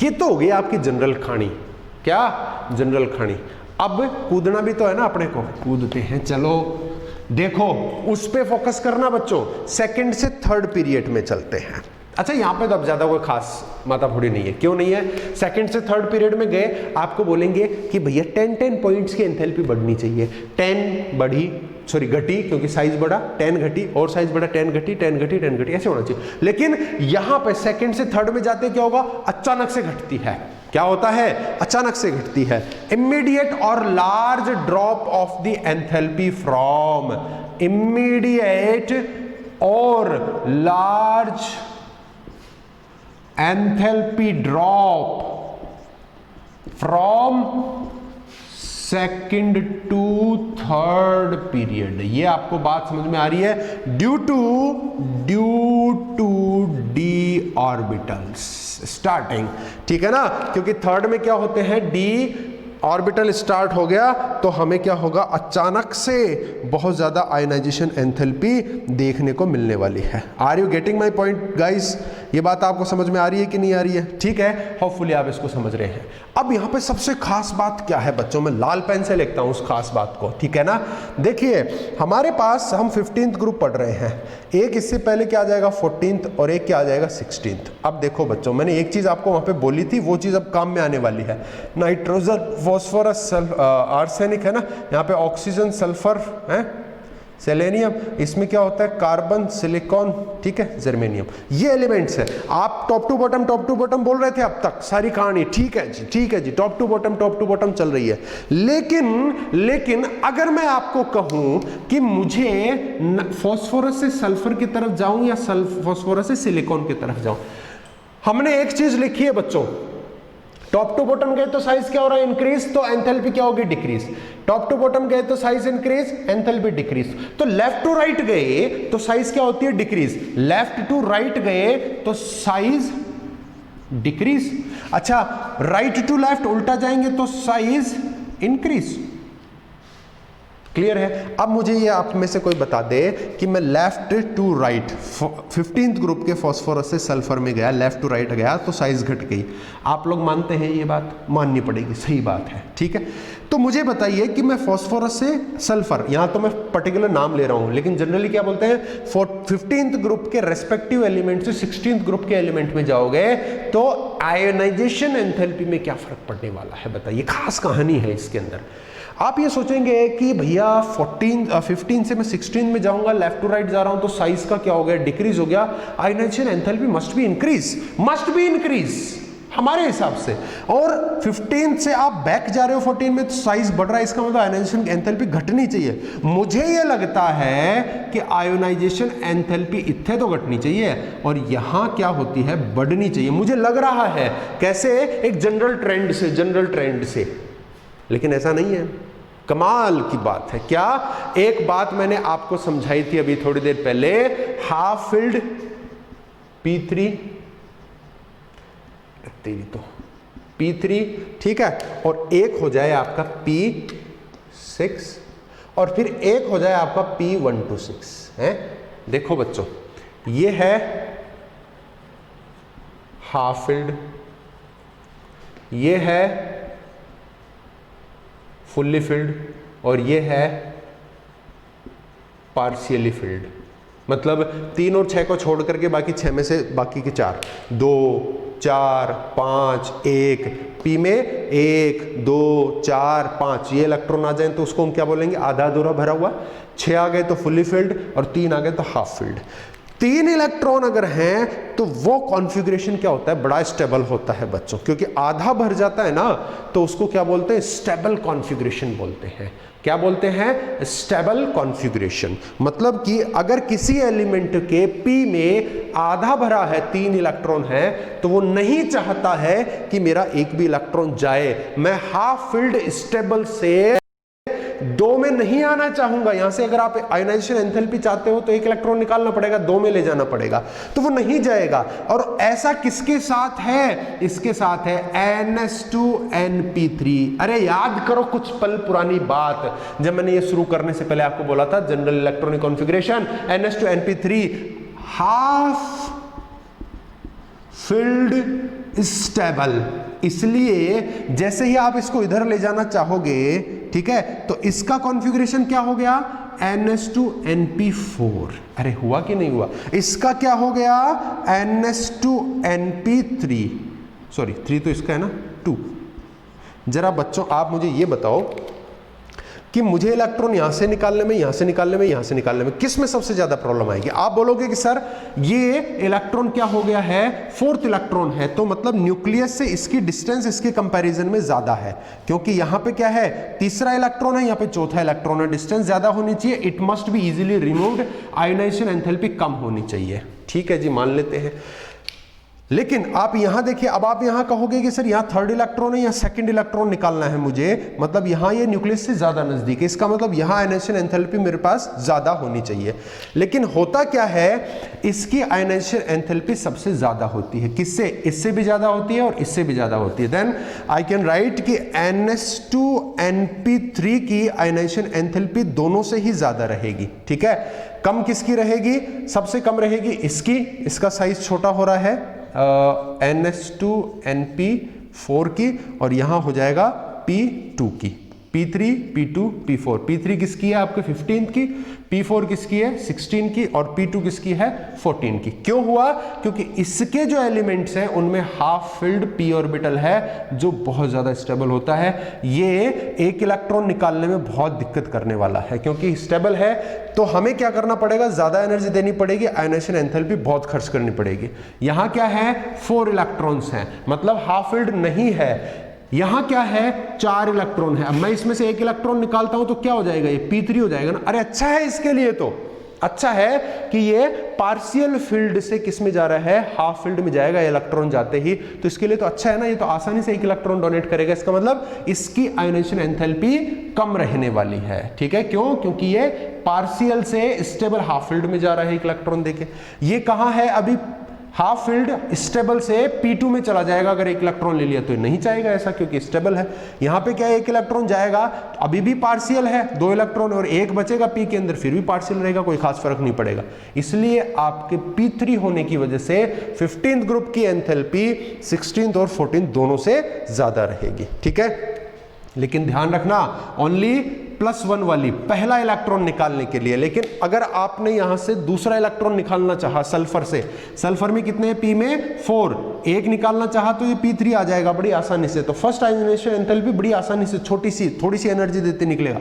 ये तो हो गई आपकी जनरल खानी, क्या जनरल खानी। अब कूदना भी तो है ना अपने को, कूदते हैं, चलो देखो उस पे फोकस करना बच्चों, सेकंड से थर्ड पीरियड में चलते हैं। अच्छा यहाँ पे तो अब ज्यादा कोई खास माथाफोड़ी नहीं है, क्यों नहीं है, सेकंड से थर्ड पीरियड में गए आपको बोलेंगे कि भैया 10 पॉइंट्स की एंथैल्पी बढ़नी चाहिए, 10 बढ़ी, सॉरी घटी क्योंकि साइज बढ़ा, 10 घटी और साइज बढ़ा, 10 घटी 10 घटी 10 घटी, ऐसे होना चाहिए। लेकिन यहां पे सेकंड से थर्ड में जाते क्या होगा, अचानक से घटती है, क्या होता है, अचानक से घटती है, इमीडिएट और large drop of the enthalpy from, immediate और large enthalpy drop from second to third period. ये आपको बात समझ में आ रही है, due to D orbitals starting, ठीक है ना, क्योंकि थर्ड में क्या होते हैं, डी ऑर्बिटल स्टार्ट हो गया तो हमें क्या होगा, अचानक से बहुत ज्यादा आयोनाइजेशन एंथैल्पी देखने को मिलने वाली है। Are you getting my point guys, ये बात आपको समझ में आ रही है कि नहीं आ रही है, ठीक है, होपफुली आप इसको समझ रहे हैं। अब यहाँ पे सबसे खास बात क्या है बच्चों, मैं लाल पेन से लिखता हूँ उस खास बात को, ठीक है ना। देखिए हमारे पास हम 15th ग्रुप पढ़ रहे हैं, एक इससे पहले क्या आ जाएगा 14th और एक क्या आ जाएगा 16th। अब देखो बच्चों, मैंने एक चीज आपको वहां पे बोली थी, वो चीज अब काम में आने वाली है। नाइट्रोजन, फॉस्फोरस, आर्सेनिक है ना, यहाँ पे ऑक्सीजन, सल्फर है, सेलेनियम, इसमें क्या होता है कार्बन, सिलिकॉन, ठीक है, जर्मेनियम, ये एलिमेंट्स है। आप टॉप टू बॉटम बोल रहे थे अब तक सारी कहानी, ठीक है जी, ठीक है जी, टॉप टू बॉटम चल रही है। लेकिन अगर मैं आपको कहूं कि मुझे फास्फोरस से सल्फर की तरफ जाऊं या फास्फोरस से सिलिकॉन की तरफ जाऊं, हमने एक चीज लिखी है बच्चों, टॉप टू बॉटम गए तो साइज क्या हो रहा है, इंक्रीज, तो एंथैल्पी क्या होगी, डिक्रीज। टॉप टू बॉटम गए तो साइज इंक्रीज, एंथैल्पी डिक्रीज। तो लेफ्ट टू राइट गए तो साइज क्या होती है, डिक्रीज। लेफ्ट टू राइट गए तो साइज डिक्रीज। अच्छा राइट टू लेफ्ट उल्टा जाएंगे तो साइज इंक्रीज। क्लियर है। अब मुझे ये आप में से कोई बता दे कि मैं left to right 15th group के फास्फोरस से सल्फर में गया, लेफ्ट टू राइट गया तो साइज घट गई। आप लोग मानते हैं ये बात, माननी पड़ेगी, सही बात है, ठीक है। तो मुझे बताइए कि मैं फास्फोरस से सल्फर, यहां तो मैं पर्टिकुलर नाम ले रहा हूं लेकिन जनरली क्या बोलते हैं, 15th ग्रुप के रेस्पेक्टिव एलिमेंट से 16th ग्रुप के एलिमेंट में जाओगे तो आयोनाइजेशन एंथैल्पी में क्या फर्क पड़ने वाला है, बताइए। खास कहानी है इसके अंदर। आप ये सोचेंगे कि भैया 15 से मैं 16 में जाऊंगा, लेफ्ट टू राइट जा रहा हूं तो साइज का क्या हो गया, डिक्रीज हो गया। Ionisation enthalpy must be increase हमारे हिसाब से। और 15 से आप बैक जा रहे हो 14 में तो साइज बढ़ रहा है, इसका मतलब आयोनाइजेशन एंथैल्पी घटनी चाहिए। मुझे ये लगता है कि आयोनाइजेशन एंथैल्पी इतने तो घटनी चाहिए और यहां क्या होती है, बढ़नी चाहिए। मुझे लग रहा है कैसे, एक जनरल ट्रेंड से, लेकिन ऐसा नहीं है। कमाल की बात है। क्या, एक बात मैंने आपको समझाई थी अभी थोड़ी देर पहले, हाफ फिल्ड P3, तेरी तो P3, ठीक है, और एक हो जाए आपका P6 और फिर एक हो जाए आपका P126 है। देखो बच्चों, ये है हाफ फिल्ड, ये है फुल्ली फिल्ड और ये है पार्शियली फिल्ड। मतलब 3 और 6 को छोड़ करके बाकी 6 में से बाकी के 4, 2, 4 5 1, पी में 1 2 4 5, ये इलेक्ट्रॉन आ जाए तो उसको हम क्या बोलेंगे, आधा अधूरा भरा हुआ। 6 आ गए तो फुल्ली फिल्ड और 3 आ गए तो हाफ फिल्ड। 3 इलेक्ट्रॉन अगर हैं तो वो कॉन्फ़िगरेशन क्या होता है, बड़ा स्टेबल होता है बच्चों, क्योंकि आधा भर जाता है ना तो उसको क्या बोलते हैं, स्टेबल कॉन्फ़िगरेशन बोलते हैं। क्या बोलते हैं, स्टेबल कॉन्फ़िगरेशन। मतलब कि अगर किसी एलिमेंट के P में आधा भरा है, 3 इलेक्ट्रॉन है, तो वो नहीं चाहता है कि मेरा एक भी इलेक्ट्रॉन जाए। मैं हाफ फिल्ड स्टेबल से 2 में नहीं आना चाहूंगा। यहां से अगर आप आयनाइजेशन एंथैल्पी चाहते हो तो 1 इलेक्ट्रॉन निकालना पड़ेगा, 2 में ले जाना पड़ेगा, तो वो नहीं जाएगा। और ऐसा किसके साथ है, इसके साथ है NS2NP3। अरे याद करो कुछ पल पुरानी बात, जब मैंने ये शुरू करने से पहले आपको बोला था general electronic configuration NS2NP3 half filled stable. इसलिए जैसे ही आप इसको इधर ले जाना चाहोगे, ठीक है, तो इसका कॉन्फ़िगरेशन क्या हो गया, NS2NP4। अरे हुआ कि नहीं हुआ, इसका क्या हो गया, NS2NP3, सॉरी 3 तो इसका है ना, 2। जरा बच्चों आप मुझे ये बताओ कि मुझे इलेक्ट्रॉन यहां से निकालने में, यहां से निकालने में, यहां से निकालने में किस में सबसे ज्यादा प्रॉब्लम आएगी। आप बोलोगे कि सर ये इलेक्ट्रॉन क्या हो गया है, 4th इलेक्ट्रॉन है, तो मतलब न्यूक्लियस से इसकी डिस्टेंस इसके कंपैरिजन में ज्यादा है, क्योंकि यहां पे क्या है, तीसरा इलेक्ट्रॉन है, यहां पे चौथा इलेक्ट्रॉन है, डिस्टेंस ज्यादा होनी चाहिए। It must be easily removed, ionisation enthalpy कम होनी चाहिए। ठीक है जी, मान लेते हैं। लेकिन आप यहां देखिए, अब आप यहां कहोगे कि सर यहां 3rd इलेक्ट्रॉन है या 2nd इलेक्ट्रॉन निकालना है मुझे, मतलब यहां ये न्यूक्लियस से ज्यादा नजदीक है, इसका मतलब यहां आयनाइजेशन एंथैल्पी मेरे पास ज्यादा होनी चाहिए। लेकिन होता क्या है, इसकी आयनाइजेशन एंथैल्पी सबसे ज्यादा होती है, किससे, इससे भी ज्यादा होती है और इससे भी ज्यादा होती है। देन आई कैन राइट कि NS2NP3 की आयनाइजेशन एंथैल्पी दोनों से ही ज्यादा रहेगी। ठीक है, कम किसकी रहेगी, सबसे कम रहेगी इसकी, इसका साइज छोटा हो रहा है NS2NP4 की, और यहां हो जाएगा P2 की, P3 P2 P4। P3 किसकी है आपके 15 की, P4 किसकी है 16 की, और P2 किसकी है 14 की। क्यों हुआ, क्योंकि इसके जो एलिमेंट्स हैं उनमें हाफ फिल्ड p ऑर्बिटल है जो बहुत ज्यादा स्टेबल होता है। ये 1 इलेक्ट्रॉन निकालने में बहुत दिक्कत करने वाला है, क्योंकि स्टेबल है तो हमें क्या करना पड़ेगा, ज्यादा एनर्जी देनी पड़ेगी, आयनाइजेशन एंथैल्पी बहुत खर्च करनी पड़ेगी। यहां क्या है, 4 इलेक्ट्रॉन्स हैं, मतलब हाफ फिल्ड नहीं है। यहां क्या है, 4 इलेक्ट्रॉन है। अब मैं इसमें से 1 इलेक्ट्रॉन निकालता हूं तो क्या हो जाएगा, ये P3 हो जाएगा ना। अरे अच्छा है, इसके लिए तो अच्छा है कि ये पार्शियल फील्ड से किस में जा रहा है, हाफ फील्ड में जाएगा इलेक्ट्रॉन जाते ही, तो इसके लिए तो अच्छा है ना, ये तो आसानी से 1 इलेक्ट्रॉन डोनेट करेगा। इसका मतलब इसकी आयनाइजेशन एंथैल्पी कम रहने वाली है। ठीक है, क्यों, क्योंकि ये पार्शियल से स्टेबल हाफ फील्ड में जा रहा है 1 इलेक्ट्रॉन देके। ये कहां है अभी, हाफ फील्ड स्टेबल से P2 में चला जाएगा। अगर 1 इलेक्ट्रॉन ले लिया तो नहीं चाहेगा ऐसा, क्योंकि स्टेबल है। यहां पे क्या है, 1 इलेक्ट्रॉन जाएगा तो अभी भी पार्शियल है, 2 इलेक्ट्रॉन और 1 बचेगा P के अंदर, फिर भी पार्शियल रहेगा, कोई खास फर्क नहीं पड़ेगा। इसलिए आपके P3 होने की वजह से 15th ग्रुप की एंथैल्पी 16th और 14th दोनों से ज्यादा रहेगी। ठीक है, लेकिन ध्यान रखना ओनली +1 वाली पहला इलेक्ट्रॉन निकालने के लिए। लेकिन अगर आपने यहां से दूसरा इलेक्ट्रॉन निकालना चाहा सल्फर से, सल्फर में कितने हैं, P में 4, 1 निकालना चाहा तो ये P3 आ जाएगा बड़ी आसानी से। तो फर्स्ट आयनाइजेशन एंथैल्पी बड़ी आसानी से छोटी सी थोड़ी सी एनर्जी देते निकलेगा।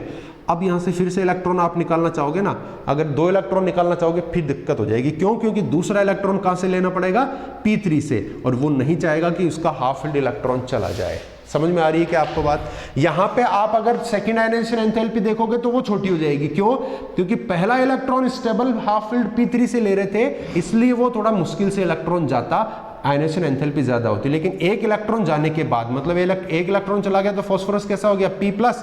अब यहां से फिर से इलेक्ट्रॉन आप निकालना चाहोगे ना, अगर 2 इलेक्ट्रॉन निकालना चाहोगे फिर दिक्कत हो जाएगी। क्यों, क्योंकि दूसरा इलेक्ट्रॉन कहां से लेना पड़ेगा, P3 से, और वो नहीं चाहेगा कि उसका हाफ फील्ड इलेक्ट्रॉन चला जाए। समझ में आ रही है क्या आपको बात। यहां पे आप अगर सेकंड आयनाइजेशन एंथैल्पी देखोगे तो वो छोटी हो जाएगी। क्यों, क्योंकि पहला electron stable half field P3 से ले रहे थे, इसलिए वो थोड़ा मुश्किल से इलेक्ट्रॉन जाता, आयनाइजेशन एंथैल्पी ज्यादा होती। लेकिन 1 इलेक्ट्रॉन जाने के बाद, मतलब 1 इलेक्ट्रॉन चला गया तो फास्फोरस कैसा हो गया, P+,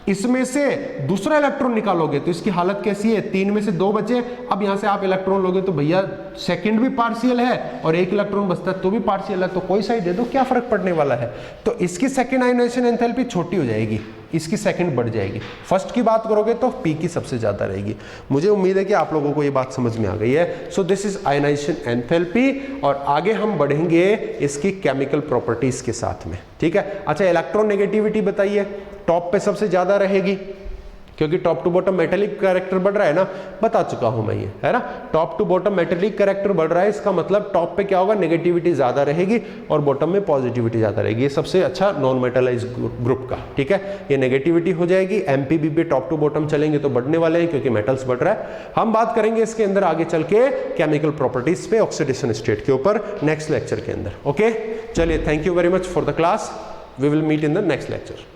इसमें से दूसरा इलेक्ट्रॉन निकालोगे तो इसकी हालत कैसी है, 3 में से 2 बचे। अब यहां से आप इलेक्ट्रॉन लोगे तो भैया सेकंड भी पार्शियल है और 1 इलेक्ट्रॉन बचता है तो भी पार्शियल है, तो कोई सा ही दे दो, क्या फर्क पड़ने वाला है। तो इसकी सेकंड आयनाइजेशन एंथैल्पी छोटी हो जाएगी, इसकी सेकंड बढ़ जाएगी। फर्स्ट की बात करोगे तो P की सबसे ज्यादा रहेगी। मुझे उम्मीद है कि आप लोगों को ये बात समझ में आ गई है। So this is ionisation enthalpy, और आगे हम बढ़ेंगे इसकी केमिकल प्रॉपर्टीज के साथ में। ठीक है, अच्छा इलेक्ट्रॉन नेगेटिविटी बताइए, टॉप पे सबसे ज्यादा रहेगी, क्योंकि top to bottom metallic character बढ़ रहा है ना, बता चुका हूं मैं ये, है ना। Top to bottom metallic character बढ़ रहा है, इसका मतलब टॉप पे क्या होगा, नेगेटिविटी ज्यादा रहेगी और बॉटम में पॉजिटिविटी ज्यादा रहेगी। ये सबसे अच्छा नॉन मेटलाइज ग्रुप का, ठीक है। ये नेगेटिविटी हो जाएगी। एमपीबी पे टॉप टू बॉटम चलेंगे तो बढ़ने वाले हैं क्योंकि मेटल्स बढ़ रहा है। हम बात करेंगे इसके अंदर आगे चल के केमिकल प्रॉपर्टीज पे, ऑक्सीडेशन स्टेट के ऊपर नेक्स्ट लेक्चर के अंदर। ओके, चलिए, thank you very much for the class. We will meet in the next lecture.